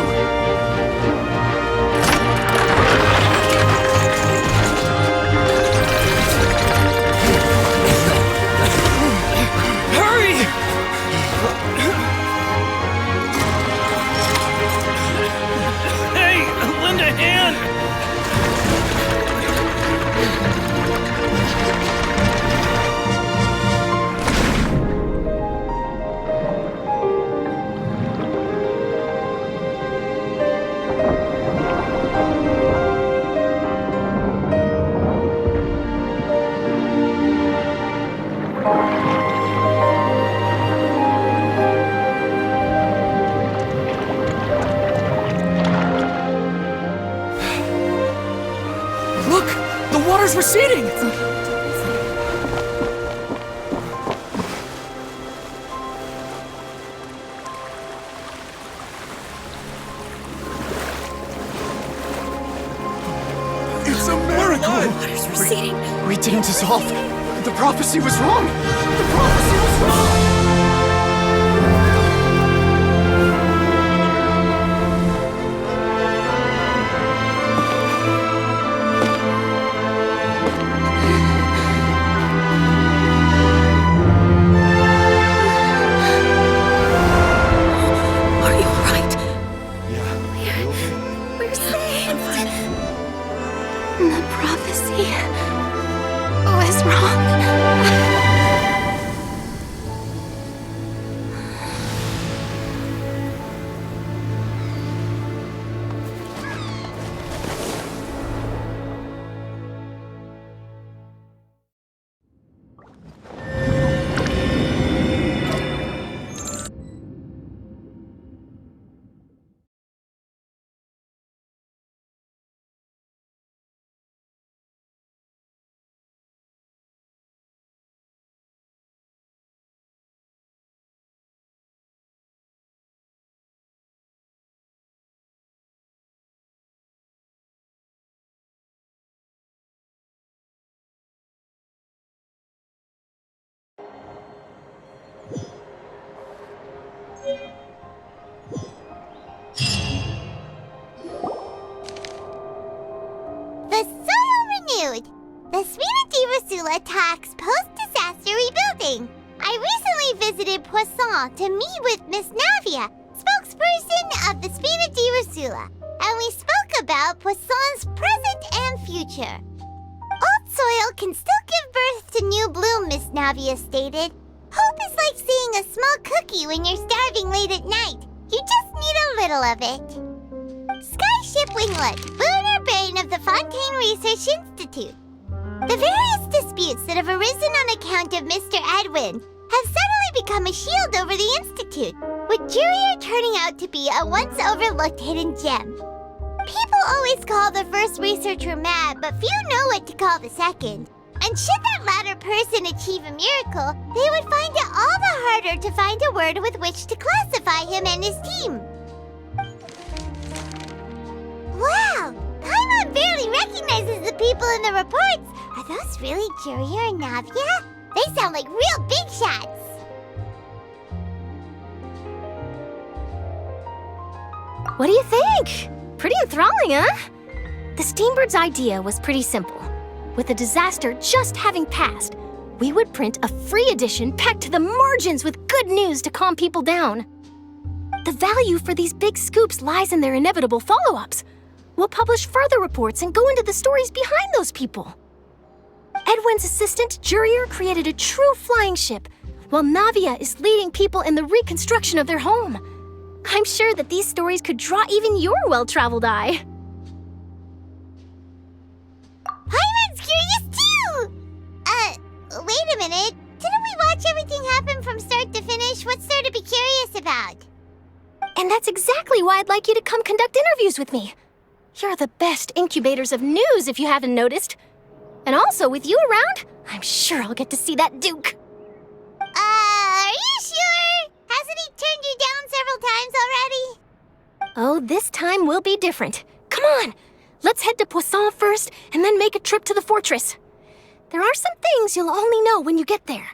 Hurry! Hey, lend a hand! Receding! proceeding? We didn't dissolve. The prophecy was wrong. The prophecy was wrong. The prophecy was wrong. The soil renewed. The Spina di Rosula talks post-disaster rebuilding. I recently visited Poisson to meet with Miss Navia, spokesperson of the Spina di Rosula, and we spoke about Poisson's present and future. Old soil can still give birth to new bloom, Miss Navia stated. Hope is like seeing a small cookie when you're starving late at night. You just need a little of it. Skyship Winglet, lunar brain of the Fontaine Research Institute. The various disputes that have arisen on account of Mr. Edwin have suddenly become a shield over the Institute, with Jurier turning out to be a once-overlooked hidden gem. People always call the first researcher mad, but few know what to call the second. And should that latter person achieve a miracle, they would find it all the harder to find a word with which to classify him and his team. Wow! Paimon barely recognizes the people in the reports. Are those really Jurier and Navia? They sound like real big shots. What do you think? Pretty enthralling, huh? The Steambird's idea was pretty simple. With the disaster just having passed, we would print a free edition packed to the margins with good news to calm people down. The value for these big scoops lies in their inevitable follow-ups. We'll publish further reports and go into the stories behind those people. Edwin's assistant, Jurier, created a true flying ship, while Navia is leading people in the reconstruction of their home. I'm sure that these stories could draw even your well-traveled eye. Paimon's curious too! Wait a minute. Didn't we watch everything happen from start to finish? What's there to be curious about? And that's exactly why I'd like you to come conduct interviews with me. You're the best incubators of news, if you haven't noticed. And also, with you around, I'm sure I'll get to see that Duke. Are you sure? Hasn't he turned you down several times already? Oh, this time will be different. Come on, let's head to Poisson first, and then make a trip to the fortress. There are some things you'll only know when you get there.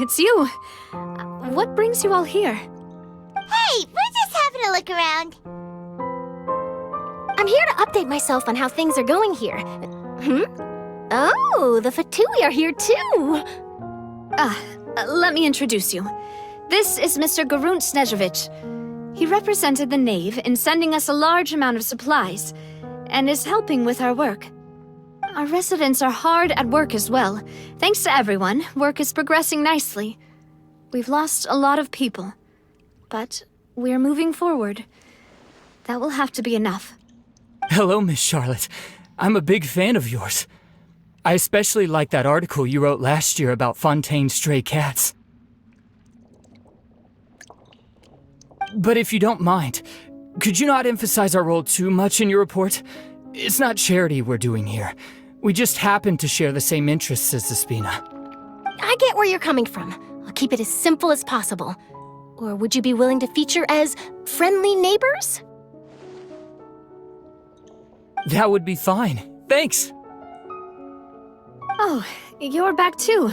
it's you. What brings you all here? Hey, we're just having a look around. I'm here to update myself on how things are going here. Oh, the Fatui are here too. Let me introduce you. This is Mr. Garunt Snezhevich. He represented the Knave in sending us a large amount of supplies, and is helping with our work. Our residents are hard at work as well. Thanks to everyone, work is progressing nicely. We've lost a lot of people, but we're moving forward. That will have to be enough. Hello, Miss Charlotte. I'm a big fan of yours. I especially like that article you wrote last year about Fontaine's stray cats. But if you don't mind, could you not emphasize our role too much in your report? It's not charity we're doing here. We just happen to share the same interests as Despina. I get where you're coming from. I'll keep it as simple as possible. Or would you be willing to feature as friendly neighbors? That would be fine. Thanks. Oh, you're back too.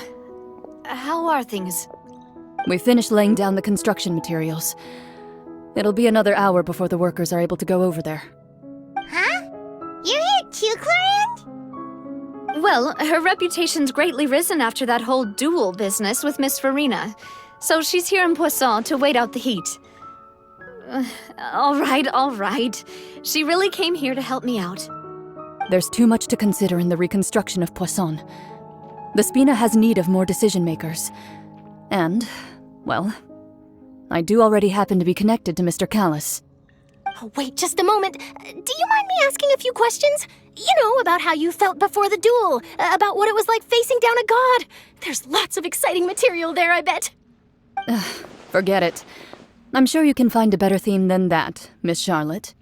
How are things? We finished laying down the construction materials. It'll be another hour before the workers are able to go over there. Huh? You're here too, Clarand? Well, her reputation's greatly risen after that whole duel business with Miss Farina. So she's here in Poisson to wait out the heat. All right. She really came here to help me out. There's too much to consider in the reconstruction of Poisson. The Spina has need of more decision-makers. And, well, I do already happen to be connected to Mr. Callis. Oh, wait just a moment. Do you mind me asking a few questions? You know, about how you felt before the duel, about what it was like facing down a god. There's lots of exciting material there, I bet. Forget it. I'm sure you can find a better theme than that, Miss Charlotte.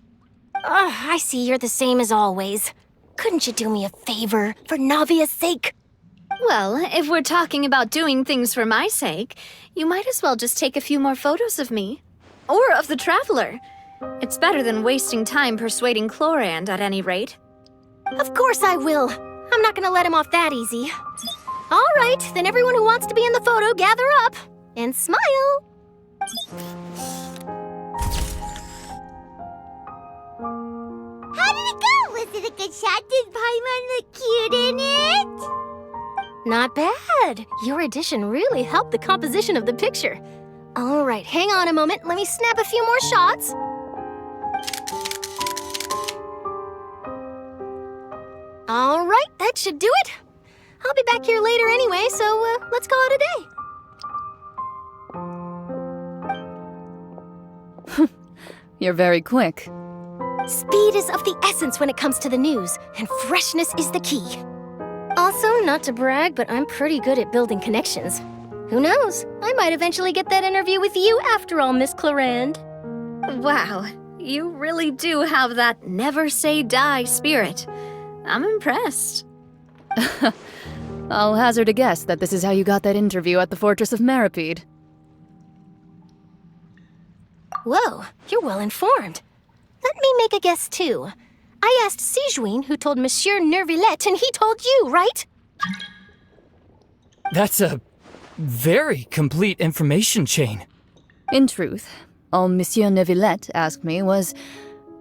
I see you're the same as always. Couldn't you do me a favor, for Navia's sake? Well, if we're talking about doing things for my sake, you might as well just take a few more photos of me. Or of the Traveler. It's better than wasting time persuading Chlorand, at any rate. Of course I will. I'm not gonna let him off that easy. All right, then everyone who wants to be in the photo, gather up. And smile. How did it go? Was it a good shot? Did Paimon look cute in it? Not bad. Your addition really helped the composition of the picture. All right, hang on a moment. Let me snap a few more shots. All right, that should do it. I'll be back here later anyway, so let's call it a day. You're very quick. Speed is of the essence when it comes to the news, and freshness is the key. Also, not to brag, but I'm pretty good at building connections. Who knows? I might eventually get that interview with you after all, Miss Chlorand. Wow, you really do have that never say die spirit. I'm impressed. I'll hazard a guess that this is how you got that interview at the Fortress of Maripede. Whoa, you're well informed. Let me make a guess too. I asked Sijuin who told Monsieur Nervillet, and he told you, right? That's a very complete information chain. In truth, all Monsieur Nervillet asked me was,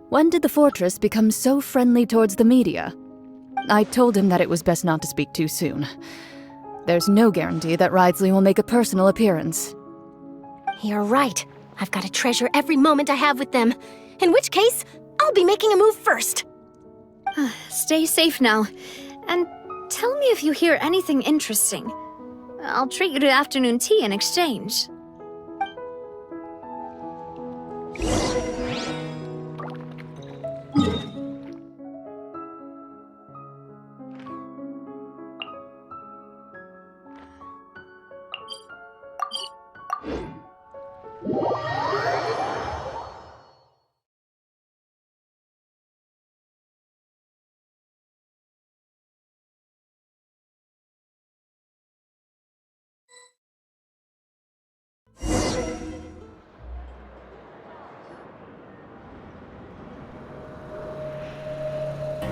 when did the fortress become so friendly towards the media? I told him that it was best not to speak too soon. There's no guarantee that Ridsley will make a personal appearance. You're right. I've got to treasure every moment I have with them. In which case, I'll be making a move first. Stay safe now. And tell me if you hear anything interesting. I'll treat you to afternoon tea in exchange.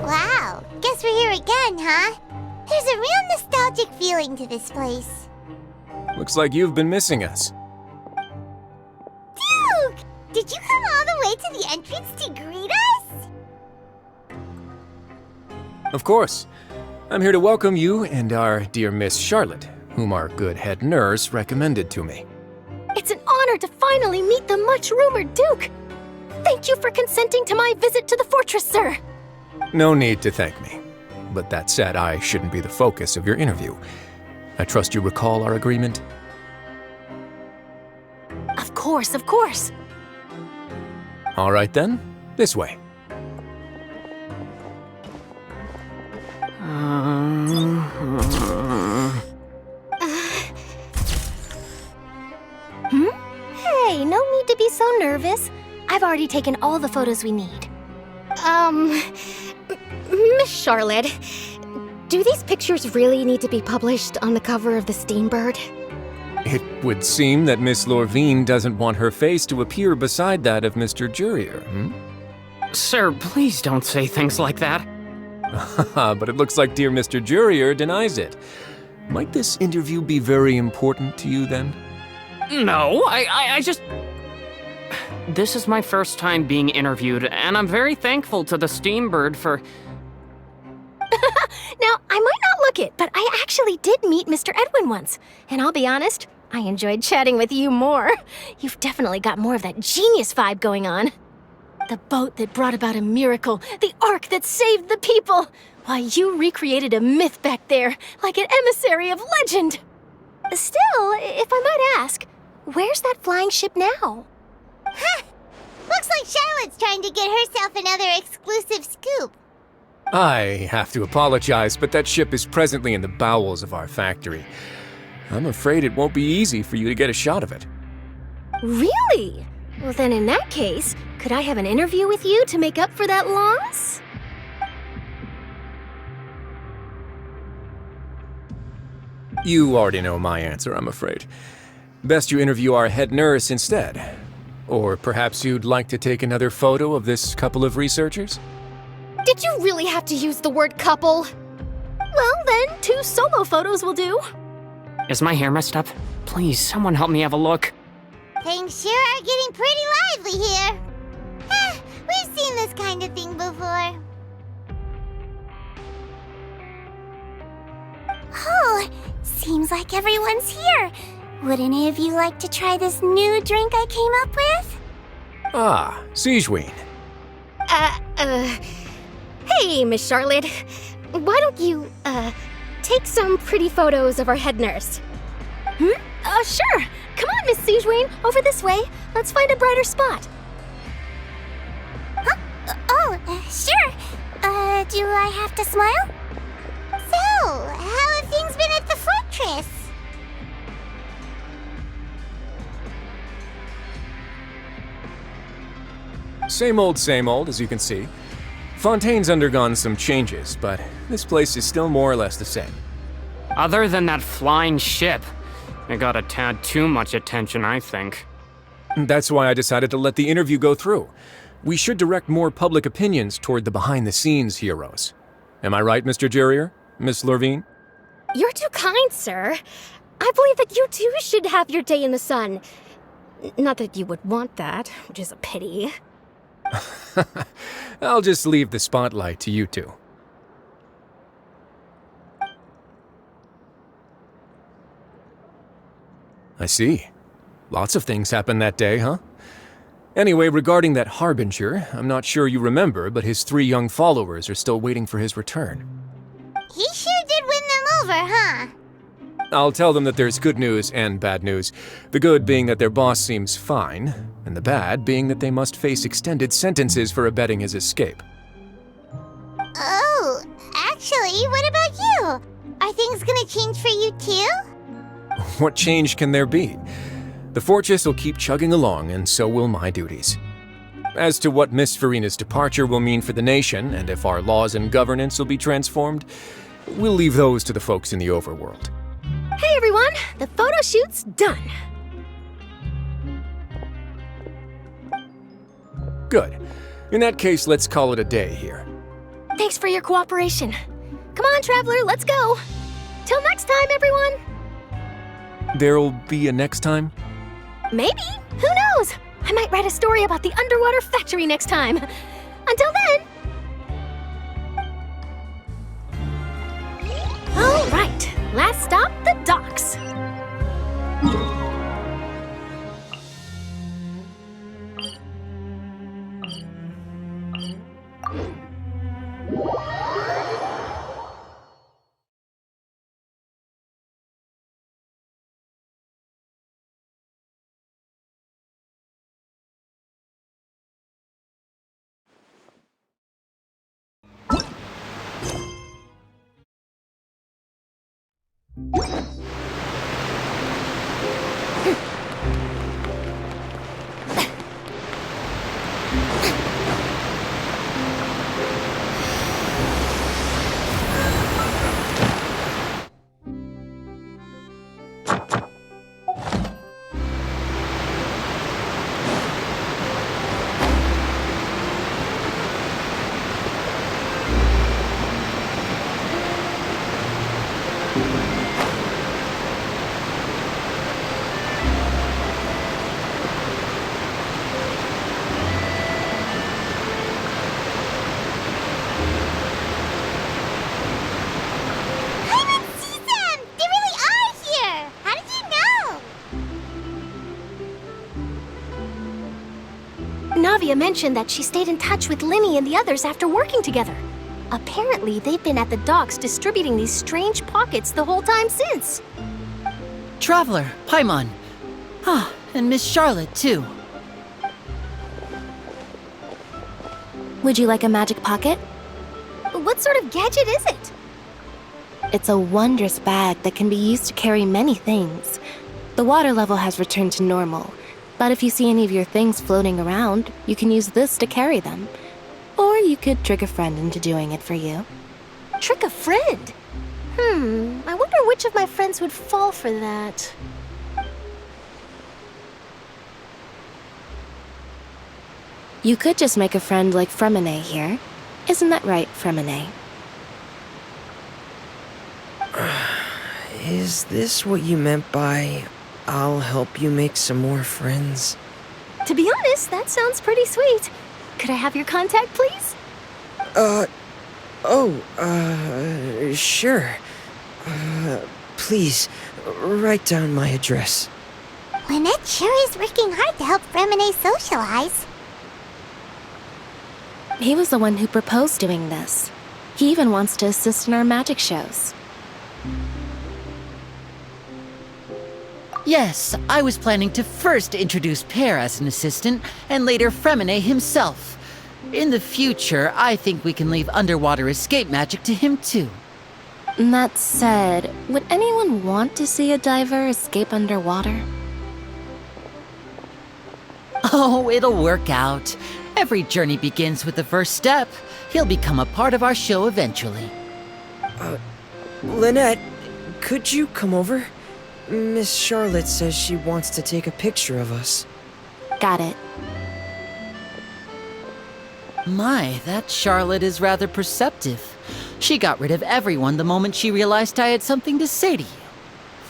Wow, guess we're here again, huh? There's a real nostalgic feeling to this place. Looks like you've been missing us. Duke! Did you come all the way to the entrance to greet us? Of course. I'm here to welcome you and our dear Miss Charlotte, whom our good head nurse recommended to me. It's an honor to finally meet the much-rumored Duke. Thank you for consenting to my visit to the fortress, sir. No need to thank me. But that said, I shouldn't be the focus of your interview. I trust you recall our agreement? Of course, of course. All right then, this way. Hey, no need to be so nervous. I've already taken all the photos we need. Miss Charlotte, do these pictures really need to be published on the cover of the Steambird? It would seem that Miss Lorvine doesn't want her face to appear beside that of Mr. Jurier, Sir, please don't say things like that. But it looks like dear Mr. Jurier denies it. Might this interview be very important to you then? No, I just... This is my first time being interviewed, and I'm very thankful to the Steambird for... Now, I might not look it, but I actually did meet Mr. Edwin once. And I'll be honest, I enjoyed chatting with you more. You've definitely got more of that genius vibe going on. The boat that brought about a miracle, the ark that saved the people. Why, you recreated a myth back there, like an emissary of legend. Still, if I might ask, where's that flying ship now? Huh! Looks like Charlotte's trying to get herself another exclusive scoop. I have to apologize, but that ship is presently in the bowels of our factory. I'm afraid it won't be easy for you to get a shot of it. Really? Well, then in that case, could I have an interview with you to make up for that loss? You already know my answer, I'm afraid. Best you interview our head nurse instead. Or perhaps you'd like to take another photo of this couple of researchers? Did you really have to use the word couple? Well, then, 2 solo photos will do. Is my hair messed up? Please, someone help me have a look. Things sure are getting pretty lively here. We've seen this kind of thing before. Oh, seems like everyone's here. Would any of you like to try this new drink I came up with? Ah, Siegeween. Hey, Miss Charlotte. Why don't you, take some pretty photos of our head nurse? Sure. Come on, Miss Siegeween, over this way. Let's find a brighter spot. Sure. Do I have to smile? So, how have things been at the fortress? Same old, as you can see. Fontaine's undergone some changes, but this place is still more or less the same. Other than that flying ship, it got a tad too much attention, I think. That's why I decided to let the interview go through. We should direct more public opinions toward the behind-the-scenes heroes. Am I right, Mr. Jurier? Miss Lorvine? You're too kind, sir. I believe that you too should have your day in the sun. Not that you would want that, which is a pity. I'll just leave the spotlight to you two. I see. Lots of things happened that day, huh? Anyway, regarding that Harbinger, I'm not sure you remember, but his 3 young followers are still waiting for his return. He sure did win them over, huh? I'll tell them that there's good news and bad news. The good being that their boss seems fine, and the bad being that they must face extended sentences for abetting his escape. Oh, actually, what about you? Are things gonna change for you too? What change can there be? The fortress will keep chugging along, and so will my duties. As to what Miss Farina's departure will mean for the nation, and if our laws and governance will be transformed, we'll leave those to the folks in the overworld. Hey everyone, the photo shoot's done. Good. In that case, let's call it a day here. Thanks for your cooperation. Come on, Traveler, let's go. Till next time, everyone. There'll be a next time? Maybe. Who knows? I might write a story about the underwater factory next time. Until then. All right. Last stop, the docks. Navia mentioned that she stayed in touch with Linny and the others after working together. Apparently, they've been at the docks distributing these strange pockets the whole time since. Traveler, Paimon. Ah, and Miss Charlotte, too. Would you like a magic pocket? What sort of gadget is it? It's a wondrous bag that can be used to carry many things. The water level has returned to normal, but if you see any of your things floating around, you can use this to carry them. Or you could trick a friend into doing it for you. Trick a friend? I wonder which of my friends would fall for that. You could just make a friend like Fremine here. Isn't that right, Fremine? Is this what you meant by, I'll help you make some more friends? To be honest, that sounds pretty sweet. Could I have your contact, please? Sure. Please, write down my address. Lynette sure is working hard to help Fremine socialize. He was the one who proposed doing this. He even wants to assist in our magic shows. Yes, I was planning to first introduce Per as an assistant, and later Fremine himself. In the future, I think we can leave underwater escape magic to him too. That said, would anyone want to see a diver escape underwater? Oh, it'll work out. Every journey begins with the first step. He'll become a part of our show eventually. Lynette, could you come over? Miss Charlotte says she wants to take a picture of us. Got it. My, that Charlotte is rather perceptive. She got rid of everyone the moment she realized I had something to say to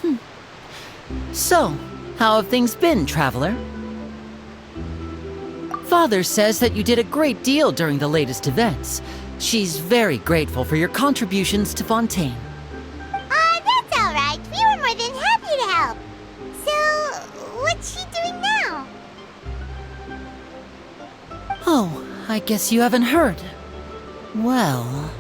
you. So, how have things been, Traveler? Father says that you did a great deal during the latest events. She's very grateful for your contributions to Fontaine. That's all right. We were more than happy to help. So, what's she doing now? Oh, I guess you haven't heard. Well,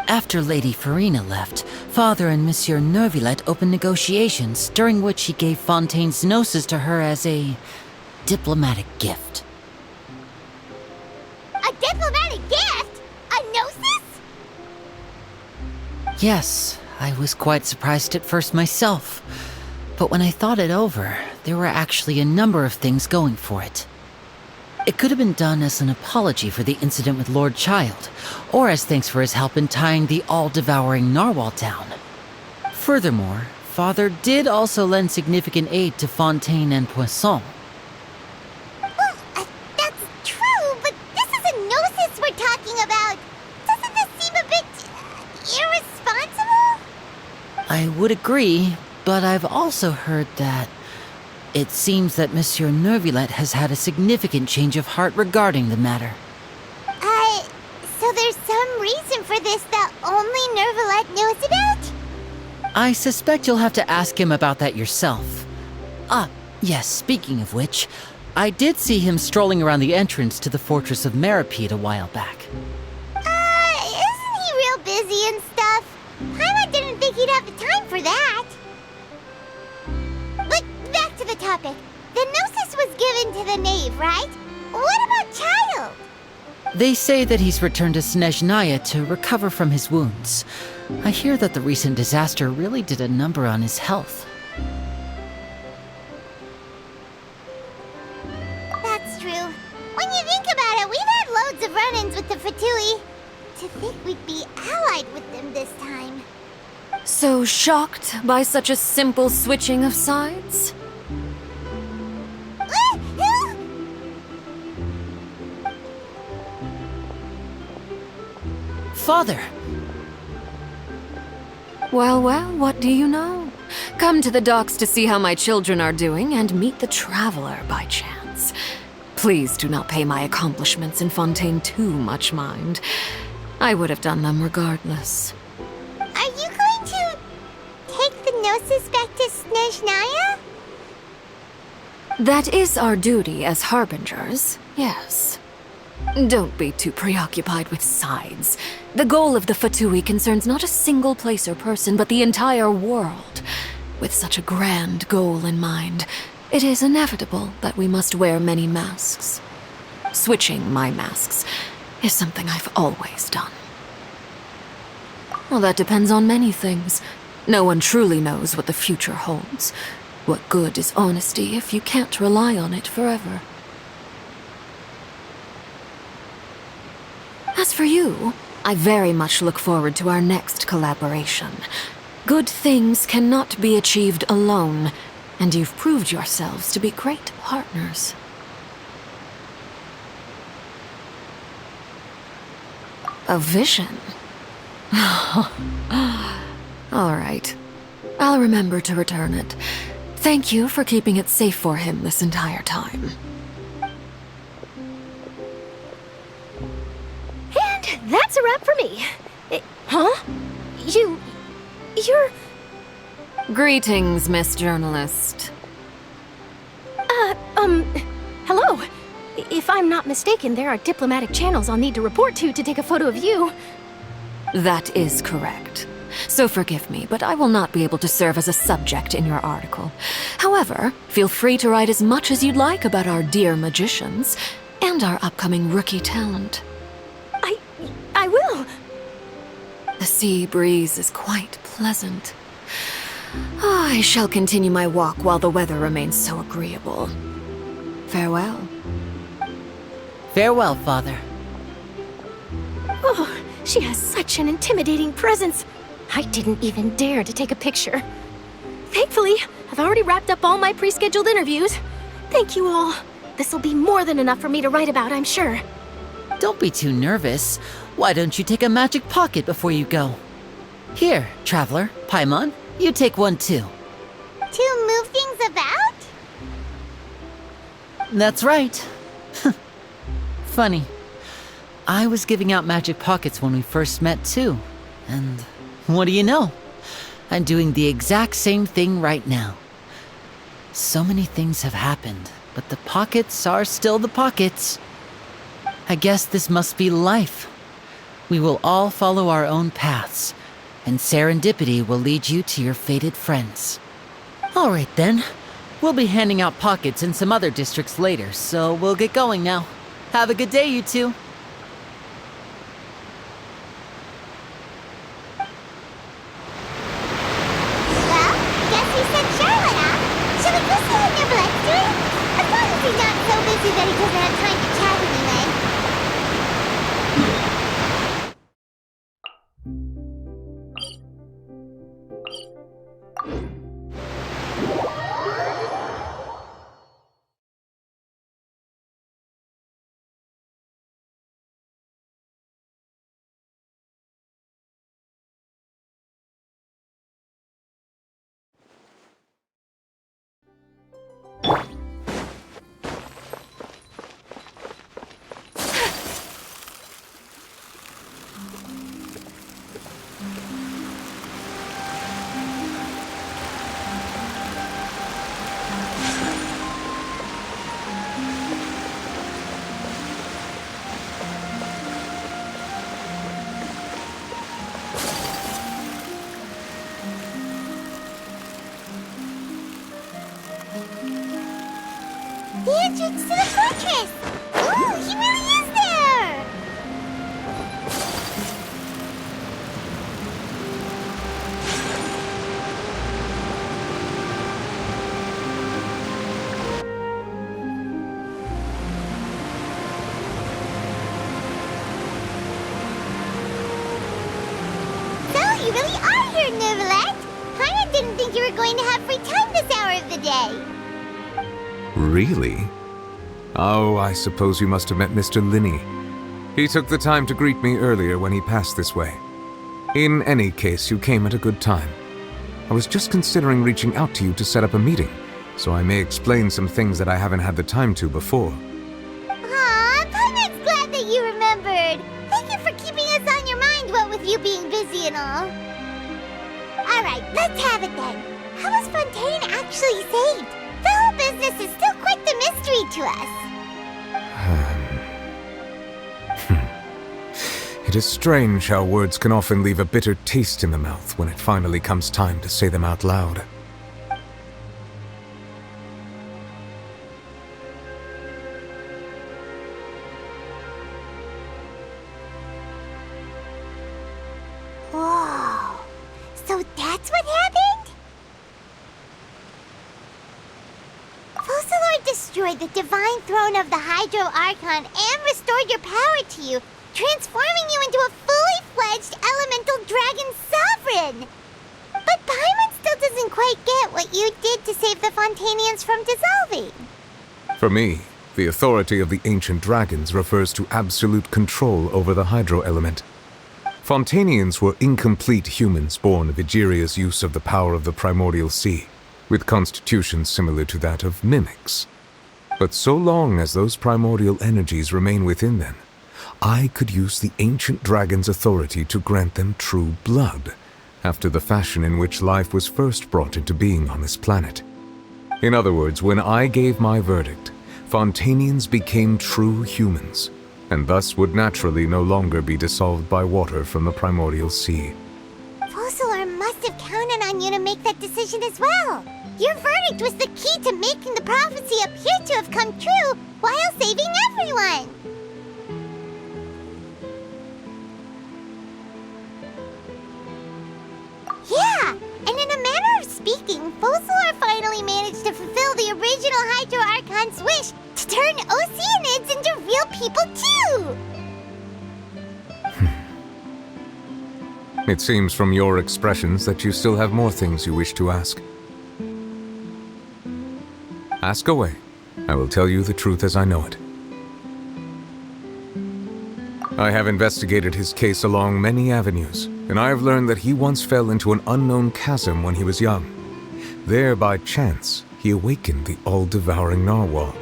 after Lady Farina left, Father and Monsieur Neuvillette opened negotiations, during which he gave Fontaine's gnosis to her as a diplomatic gift. A diplomatic gift? A gnosis? Yes, I was quite surprised at first myself. But when I thought it over, there were actually a number of things going for it. It could have been done as an apology for the incident with Lord Child, or as thanks for his help in tying the all-devouring narwhal down. Furthermore, Father did also lend significant aid to Fontaine and Poisson. Well, that's true, but this is a gnosis we're talking about. Doesn't this seem a bit irresponsible? I would agree, But I've also heard that it seems that Monsieur Nervillet has had a significant change of heart regarding the matter. So there's some reason for this that only Nervillet knows about? I suspect you'll have to ask him about that yourself. Ah, yes, speaking of which, I did see him strolling around the entrance to the Fortress of Maripede a while back. Isn't he real busy and stuff? Paimon didn't think he'd have the time for that. But back to the topic. The Gnosis was given to the knave, right? What about Child? They say that he's returned to Snezhnaya to recover from his wounds. I hear that the recent disaster really did a number on his health. That's true. When you think about it, we've had loads of run-ins with the Fatui. To think we'd be allied with them this time. So shocked by such a simple switching of sides? Father! Well, what do you know? Come to the docks to see how my children are doing and meet the Traveler by chance. Please do not pay my accomplishments in Fontaine too much mind. I would have done them regardless. Are you going to take the Gnosis back to Snezhnaya? That is our duty as harbingers, yes. Don't be too preoccupied with sides. The goal of the Fatui concerns not a single place or person, but the entire world. With such a grand goal in mind, it is inevitable that we must wear many masks. Switching my masks is something I've always done. Well, that depends on many things. No one truly knows what the future holds. What good is honesty if you can't rely on it forever? As for you, I very much look forward to our next collaboration. Good things cannot be achieved alone, and you've proved yourselves to be great partners. A vision? All right. I'll remember to return it. Thank you for keeping it safe for him this entire time. That's a wrap for me. Huh? You're... Greetings, Miss Journalist. Hello. If I'm not mistaken, there are diplomatic channels I'll need to report to take a photo of you. That is correct. So forgive me, but I will not be able to serve as a subject in your article. However, feel free to write as much as you'd like about our dear magicians and our upcoming rookie talent. I will. The sea breeze is quite pleasant. I shall continue my walk while the weather remains so agreeable. Farewell. Farewell, Father. Oh, she has such an intimidating presence. I didn't even dare to take a picture. Thankfully, I've already wrapped up all my pre-scheduled interviews. Thank you all. This'll be more than enough for me to write about, I'm sure. Don't be too nervous. Why don't you take a magic pocket before you go? Here, Traveler, Paimon, you take one too. To move things about? That's right. Funny. I was giving out magic pockets when we first met too. And what do you know? I'm doing the exact same thing right now. So many things have happened, but the pockets are still the pockets. I guess this must be life. We will all follow our own paths, and serendipity will lead you to your fated friends. All right then. We'll be handing out pockets in some other districts later, so we'll get going now. Have a good day, you two. Well, guess he sent Charlotte out. Should we go see what Nervillet's doing? As long as he's not so busy that he doesn't have time to chat anyway. entrance to the fortress! Ooh, he really is there! So, you really are here, Neuvillette! Paimon didn't think you were going to have free time this hour of the day. Really? Oh, I suppose you must have met Mr. Linney. He took the time to greet me earlier when he passed this way. In any case, you came at a good time. I was just considering reaching out to you to set up a meeting, so I may explain some things that I haven't had the time to before. Aw, Paimon's glad that you remembered. Thank you for keeping us on your mind, what with you being busy and all. Alright, let's have it then. How was Fontaine actually saved? The whole business is still quite the mystery to us. It is strange how words can often leave a bitter taste in the mouth when it finally comes time to say them out loud. Whoa. So that's what happened? Focalor destroyed the divine throne of the Hydro Archon and restored your power to you, transforming you into a fully fledged elemental dragon sovereign! But Paimon still doesn't quite get what you did to save the Fontainians from dissolving. For me, the authority of the ancient dragons refers to absolute control over the hydro element. Fontainians were incomplete humans born of Egeria's use of the power of the primordial sea, with constitutions similar to that of mimics. But so long as those primordial energies remain within them, I could use the ancient dragon's authority to grant them true blood, after the fashion in which life was first brought into being on this planet. In other words, when I gave my verdict, Fontainians became true humans, and thus would naturally no longer be dissolved by water from the primordial sea. Focalor must have counted on you to make that decision as well. Your verdict was the key to making the prophecy appear to have come true while saving everyone. Yeah, and in a manner of speaking, Focalor finally managed to fulfill the original Hydro Archon's wish to turn Oceanids into real people too! It seems from your expressions that you still have more things you wish to ask. Ask away. I will tell you the truth as I know it. I have investigated his case along many avenues, and I have learned that he once fell into an unknown chasm when he was young. There, by chance, he awakened the all-devouring narwhal.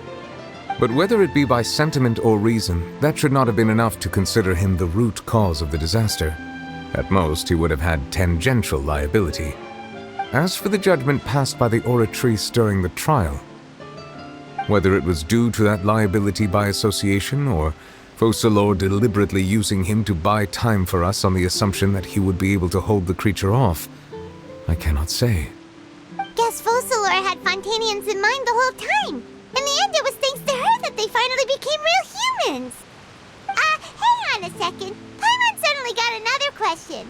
But whether it be by sentiment or reason, that should not have been enough to consider him the root cause of the disaster. At most, he would have had tangential liability. As for the judgment passed by the oratrice during the trial, whether it was due to that liability by association or Focalor deliberately using him to buy time for us on the assumption that he would be able to hold the creature off, I cannot say. Guess Focalor had Fontainians in mind the whole time. In the end, it was thanks to her that they finally became real humans. Hang on a second. Paimon suddenly got another question.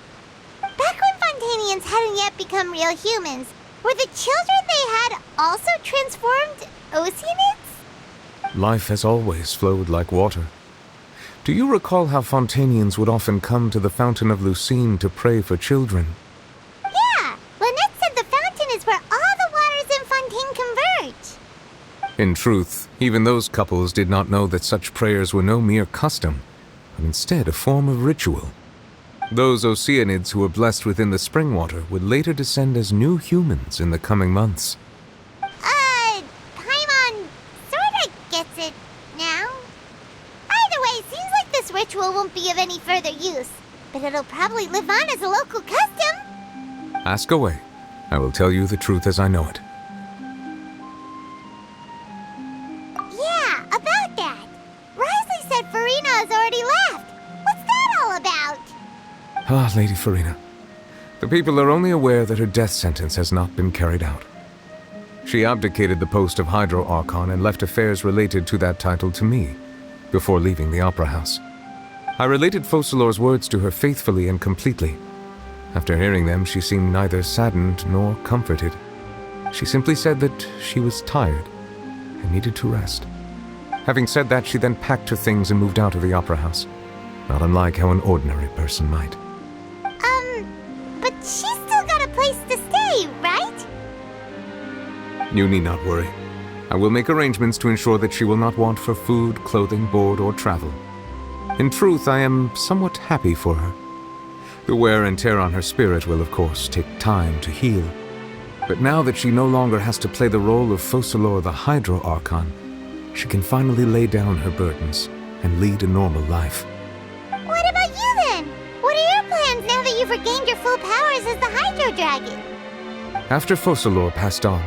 Back when Fontainians hadn't yet become real humans, were the children they had also transformed Oceanids? Life has always flowed like water. Do you recall how Fontainians would often come to the Fountain of Lucine to pray for children? Yeah! Lynette said the fountain is where all the waters in Fontaine converge. In truth, even those couples did not know that such prayers were no mere custom, but instead a form of ritual. Those Oceanids who were blessed within the spring water would later descend as new humans in the coming months. Paimon sorta gets it now. Either way, seems like this ritual won't be of any further use, but it'll probably live on as a local custom. Ask away. I will tell you the truth as I know it. Yeah, about that. Risley said Farina has already left. What's that all about? Ah, Lady Farina. The people are only aware that her death sentence has not been carried out. She abdicated the post of Hydro Archon and left affairs related to that title to me, before leaving the Opera House. I related Focalor's words to her faithfully and completely. After hearing them, she seemed neither saddened nor comforted. She simply said that she was tired and needed to rest. Having said that, she then packed her things and moved out of the Opera House, not unlike how an ordinary person might. But she's still got a place to stay, right? You need not worry. I will make arrangements to ensure that she will not want for food, clothing, board, or travel. In truth, I am somewhat happy for her. The wear and tear on her spirit will, of course, take time to heal. But now that she no longer has to play the role of Focalor the Hydro Archon, she can finally lay down her burdens and lead a normal life. What about you then? What are your plans now that you've regained your full powers as the Hydro Dragon? After Focalor passed on,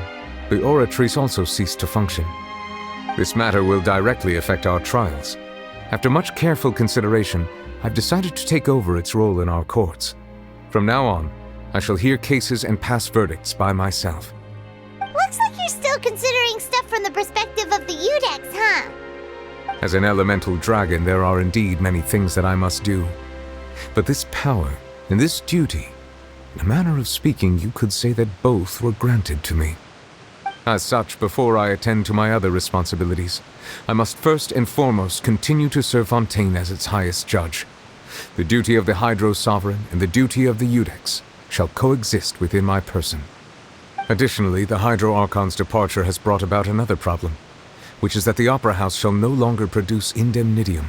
the Oratrice also ceased to function. This matter will directly affect our trials. After much careful consideration, I've decided to take over its role in our courts. From now on, I shall hear cases and pass verdicts by myself. Looks like you're still considering stuff from the perspective of the Udex, huh? As an elemental dragon, there are indeed many things that I must do. But this power and this duty, in a manner of speaking, you could say that both were granted to me. As such, before I attend to my other responsibilities, I must first and foremost continue to serve Fontaine as its highest judge. The duty of the Hydro Sovereign and the duty of the Udex shall coexist within my person. Additionally, the Hydro Archon's departure has brought about another problem, which is that the Opera House shall no longer produce indemnitium.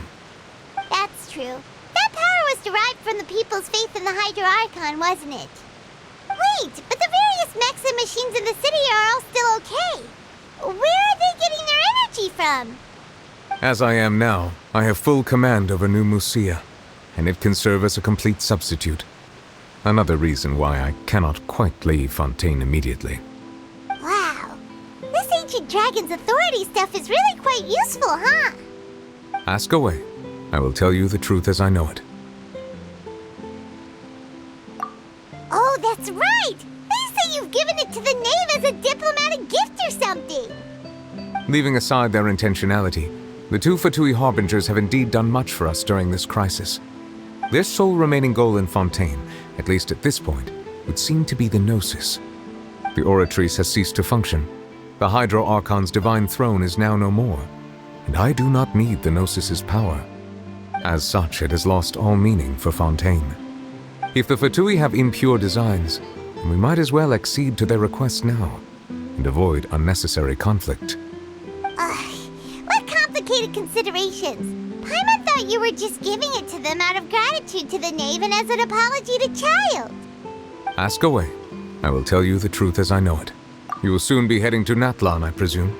That's true. That power was derived from the people's faith in the Hydro Archon, wasn't it? Wait, but the various mechs and machines in the city are all still okay. Where are they getting their energy from? As I am now, I have full command over New Musia, and it can serve as a complete substitute. Another reason why I cannot quite leave Fontaine immediately. Wow. This ancient dragon's authority stuff is really quite useful, huh? Ask away. I will tell you the truth as I know it. Oh, that's right! They say you've given it to the knave as a diplomatic gift or something! Leaving aside their intentionality, the two Fatui Harbingers have indeed done much for us during this crisis. Their sole remaining goal in Fontaine, at least at this point, would seem to be the Gnosis. The Oratrice has ceased to function. The Hydro Archon's divine throne is now no more, and I do not need the Gnosis's power. As such, it has lost all meaning for Fontaine. If the Fatui have impure designs, then we might as well accede to their request now, and avoid unnecessary conflict. What complicated considerations! Paimon thought you were just giving it to them out of gratitude to the knave and as an apology to Child. Ask away. I will tell you the truth as I know it. You will soon be heading to Natlan, I presume.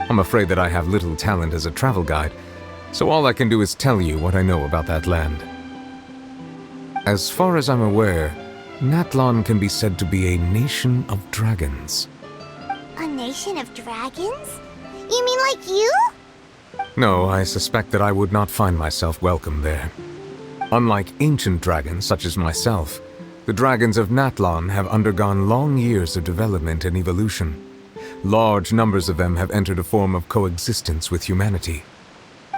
I'm afraid that I have little talent as a travel guide, so all I can do is tell you what I know about that land. As far as I'm aware, Natlan can be said to be a nation of dragons. A nation of dragons? You mean like you? No, I suspect that I would not find myself welcome there. Unlike ancient dragons such as myself, the dragons of Natlan have undergone long years of development and evolution. Large numbers of them have entered a form of coexistence with humanity.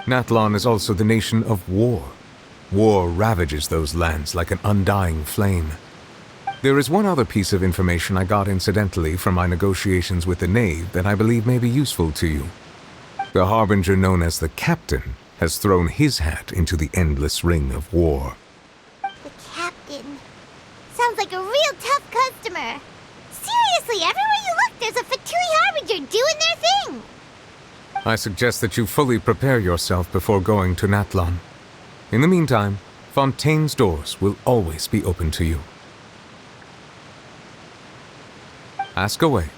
Natlan is also the nation of war. War ravages those lands like an undying flame. There is one other piece of information I got incidentally from my negotiations with the knave that I believe may be useful to you. The Harbinger known as the Captain has thrown his hat into the endless ring of war. The Captain. Sounds like a real tough customer. Seriously, everywhere you look, there's a Fatui Harbinger doing their thing. I suggest that you fully prepare yourself before going to Natlan. In the meantime, Fontaine's doors will always be open to you. Ask away.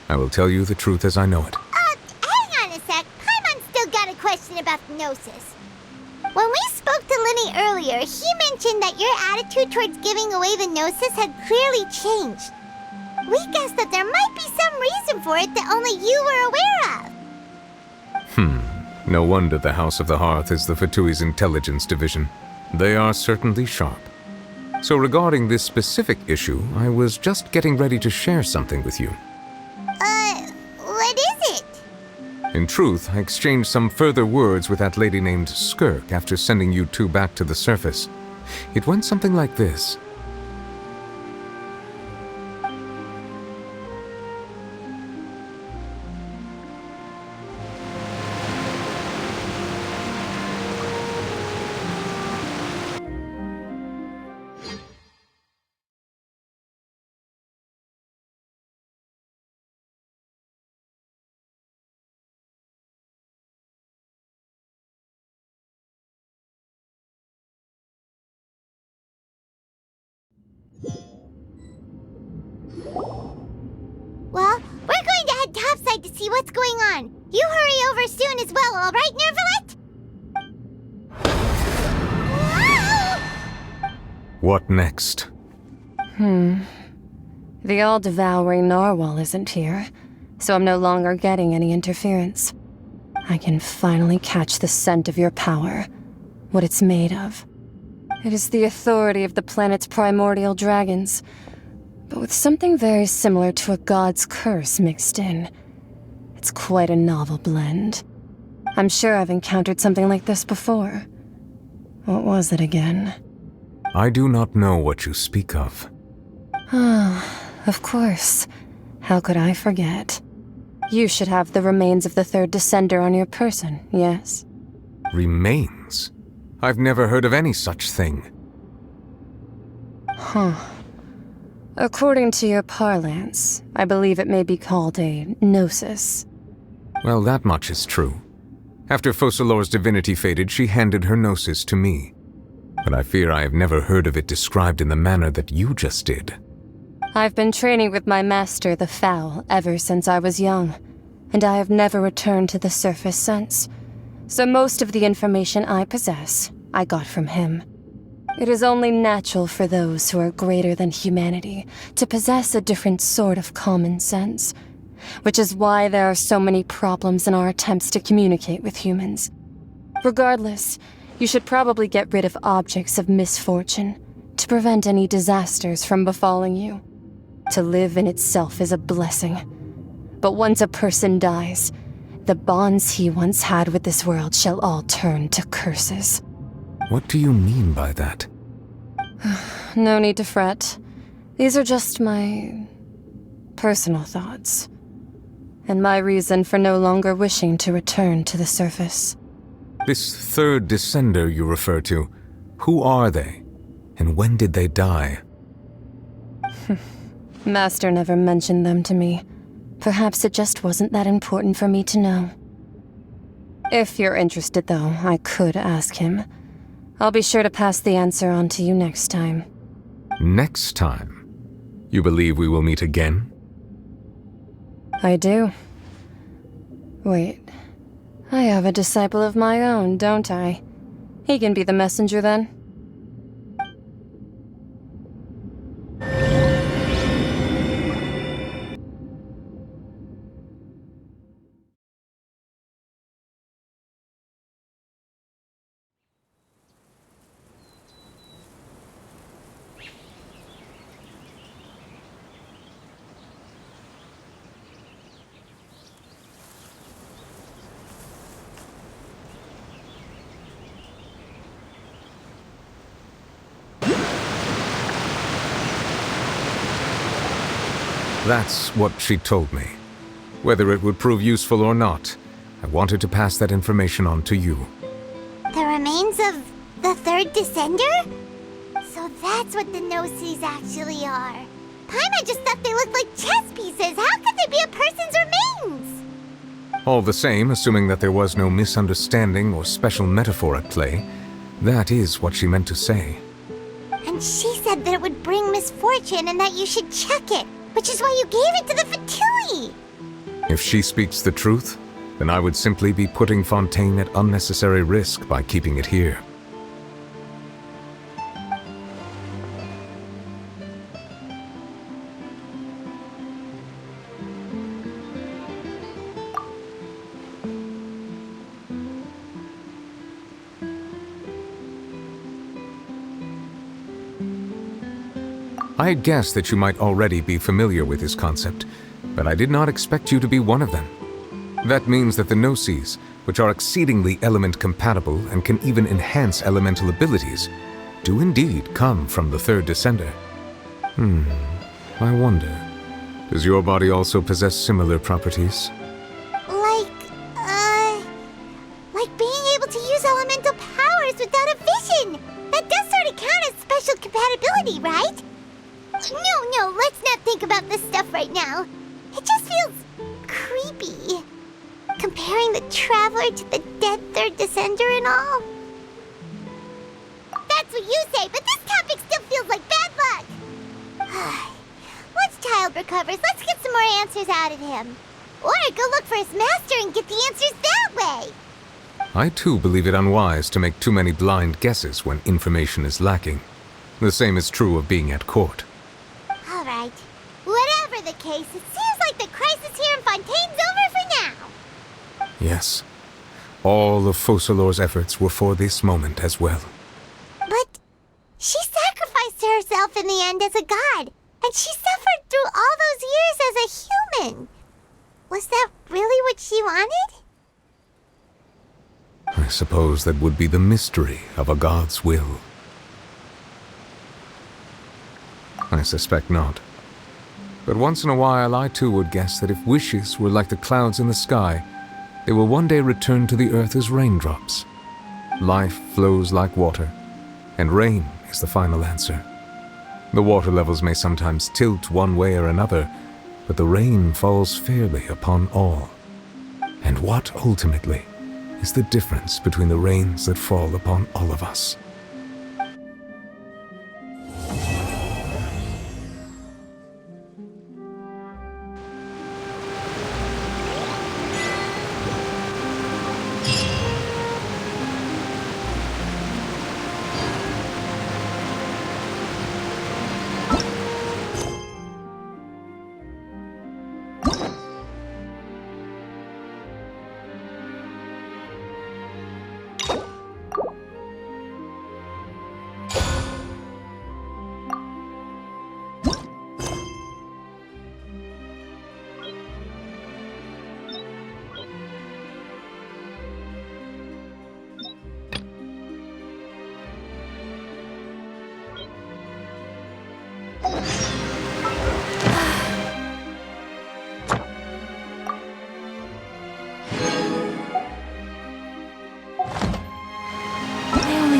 I will tell you the truth as I know it. Hang on a sec. Paimon's still got a question about the Gnosis. When we spoke to Linny earlier, he mentioned that your attitude towards giving away the Gnosis had clearly changed. We guessed that there might be some reason for it that only you were aware of. No wonder the House of the Hearth is the Fatui's intelligence division. They are certainly sharp. So regarding this specific issue, I was just getting ready to share something with you. In truth, I exchanged some further words with that lady named Skirk after sending you two back to the surface. It went something like this. Well, we're going to head topside to see what's going on. You hurry over soon as well, all right, Nervalet? What next? The all-devouring narwhal isn't here, so I'm no longer getting any interference. I can finally catch the scent of your power, what it's made of. It is the authority of the planet's primordial dragons, but with something very similar to a god's curse mixed in. It's quite a novel blend. I'm sure I've encountered something like this before. What was it again? I do not know what you speak of. Of course. How could I forget? You should have the remains of the third descender on your person, yes? Remains? I've never heard of any such thing. According to your parlance, I believe it may be called a gnosis. Well, that much is true. After Focalor's divinity faded, she handed her gnosis to me. But I fear I have never heard of it described in the manner that you just did. I've been training with my master, the Foul, ever since I was young, and I have never returned to the surface since. So most of the information I possess, I got from him. It is only natural for those who are greater than humanity to possess a different sort of common sense, which is why there are so many problems in our attempts to communicate with humans. Regardless, you should probably get rid of objects of misfortune to prevent any disasters from befalling you. To live in itself is a blessing. But once a person dies, the bonds he once had with this world shall all turn to curses. What do you mean by that? No need to fret. These are just my personal thoughts, and my reason for no longer wishing to return to the surface. This third descender you refer to, who are they? And when did they die? Master never mentioned them to me. Perhaps it just wasn't that important for me to know. If you're interested, though, I could ask him. I'll be sure to pass the answer on to you next time. Next time? You believe we will meet again? I do. Wait. I have a disciple of my own, don't I? He can be the messenger then. That's what she told me. Whether it would prove useful or not, I wanted to pass that information on to you. The remains of the third descender? So that's what the Gnosis actually are. Paimon just thought they looked like chess pieces. How could they be a person's remains? All the same, assuming that there was no misunderstanding or special metaphor at play, that is what she meant to say. And she said that it would bring misfortune and that you should check it, which is why you gave it to the Fatui. If she speaks the truth, then I would simply be putting Fontaine at unnecessary risk by keeping it here. I had guessed that you might already be familiar with his concept, but I did not expect you to be one of them. That means that the Gnosis, which are exceedingly element-compatible and can even enhance elemental abilities, do indeed come from the third descender. I wonder, does your body also possess similar properties? Like being able to use elemental powers without a vision! That does sort of count as special compatibility, right? No, let's not think about this stuff right now. It just feels creepy. Comparing the Traveler to the dead third descender and all. That's what you say, but this topic still feels like bad luck. Once Child recovers, let's get some more answers out of him. Or go look for his master and get the answers that way. I too believe it unwise to make too many blind guesses when information is lacking. The same is true of being at court. All right. Whatever the case, it seems like the crisis here in Fontaine's over for now. Yes. All of Focalor's efforts were for this moment as well. But she sacrificed herself in the end as a god, and she suffered through all those years as a human. Was that really what she wanted? I suppose that would be the mystery of a god's will. I suspect not. But once in a while I too would guess that if wishes were like the clouds in the sky, they will one day return to the earth as raindrops. Life flows like water, and rain is the final answer. The water levels may sometimes tilt one way or another, but the rain falls fairly upon all. And what, ultimately, is the difference between the rains that fall upon all of us?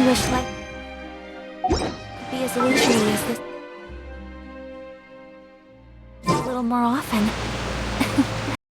Wish life could be as illusory as this a little more often.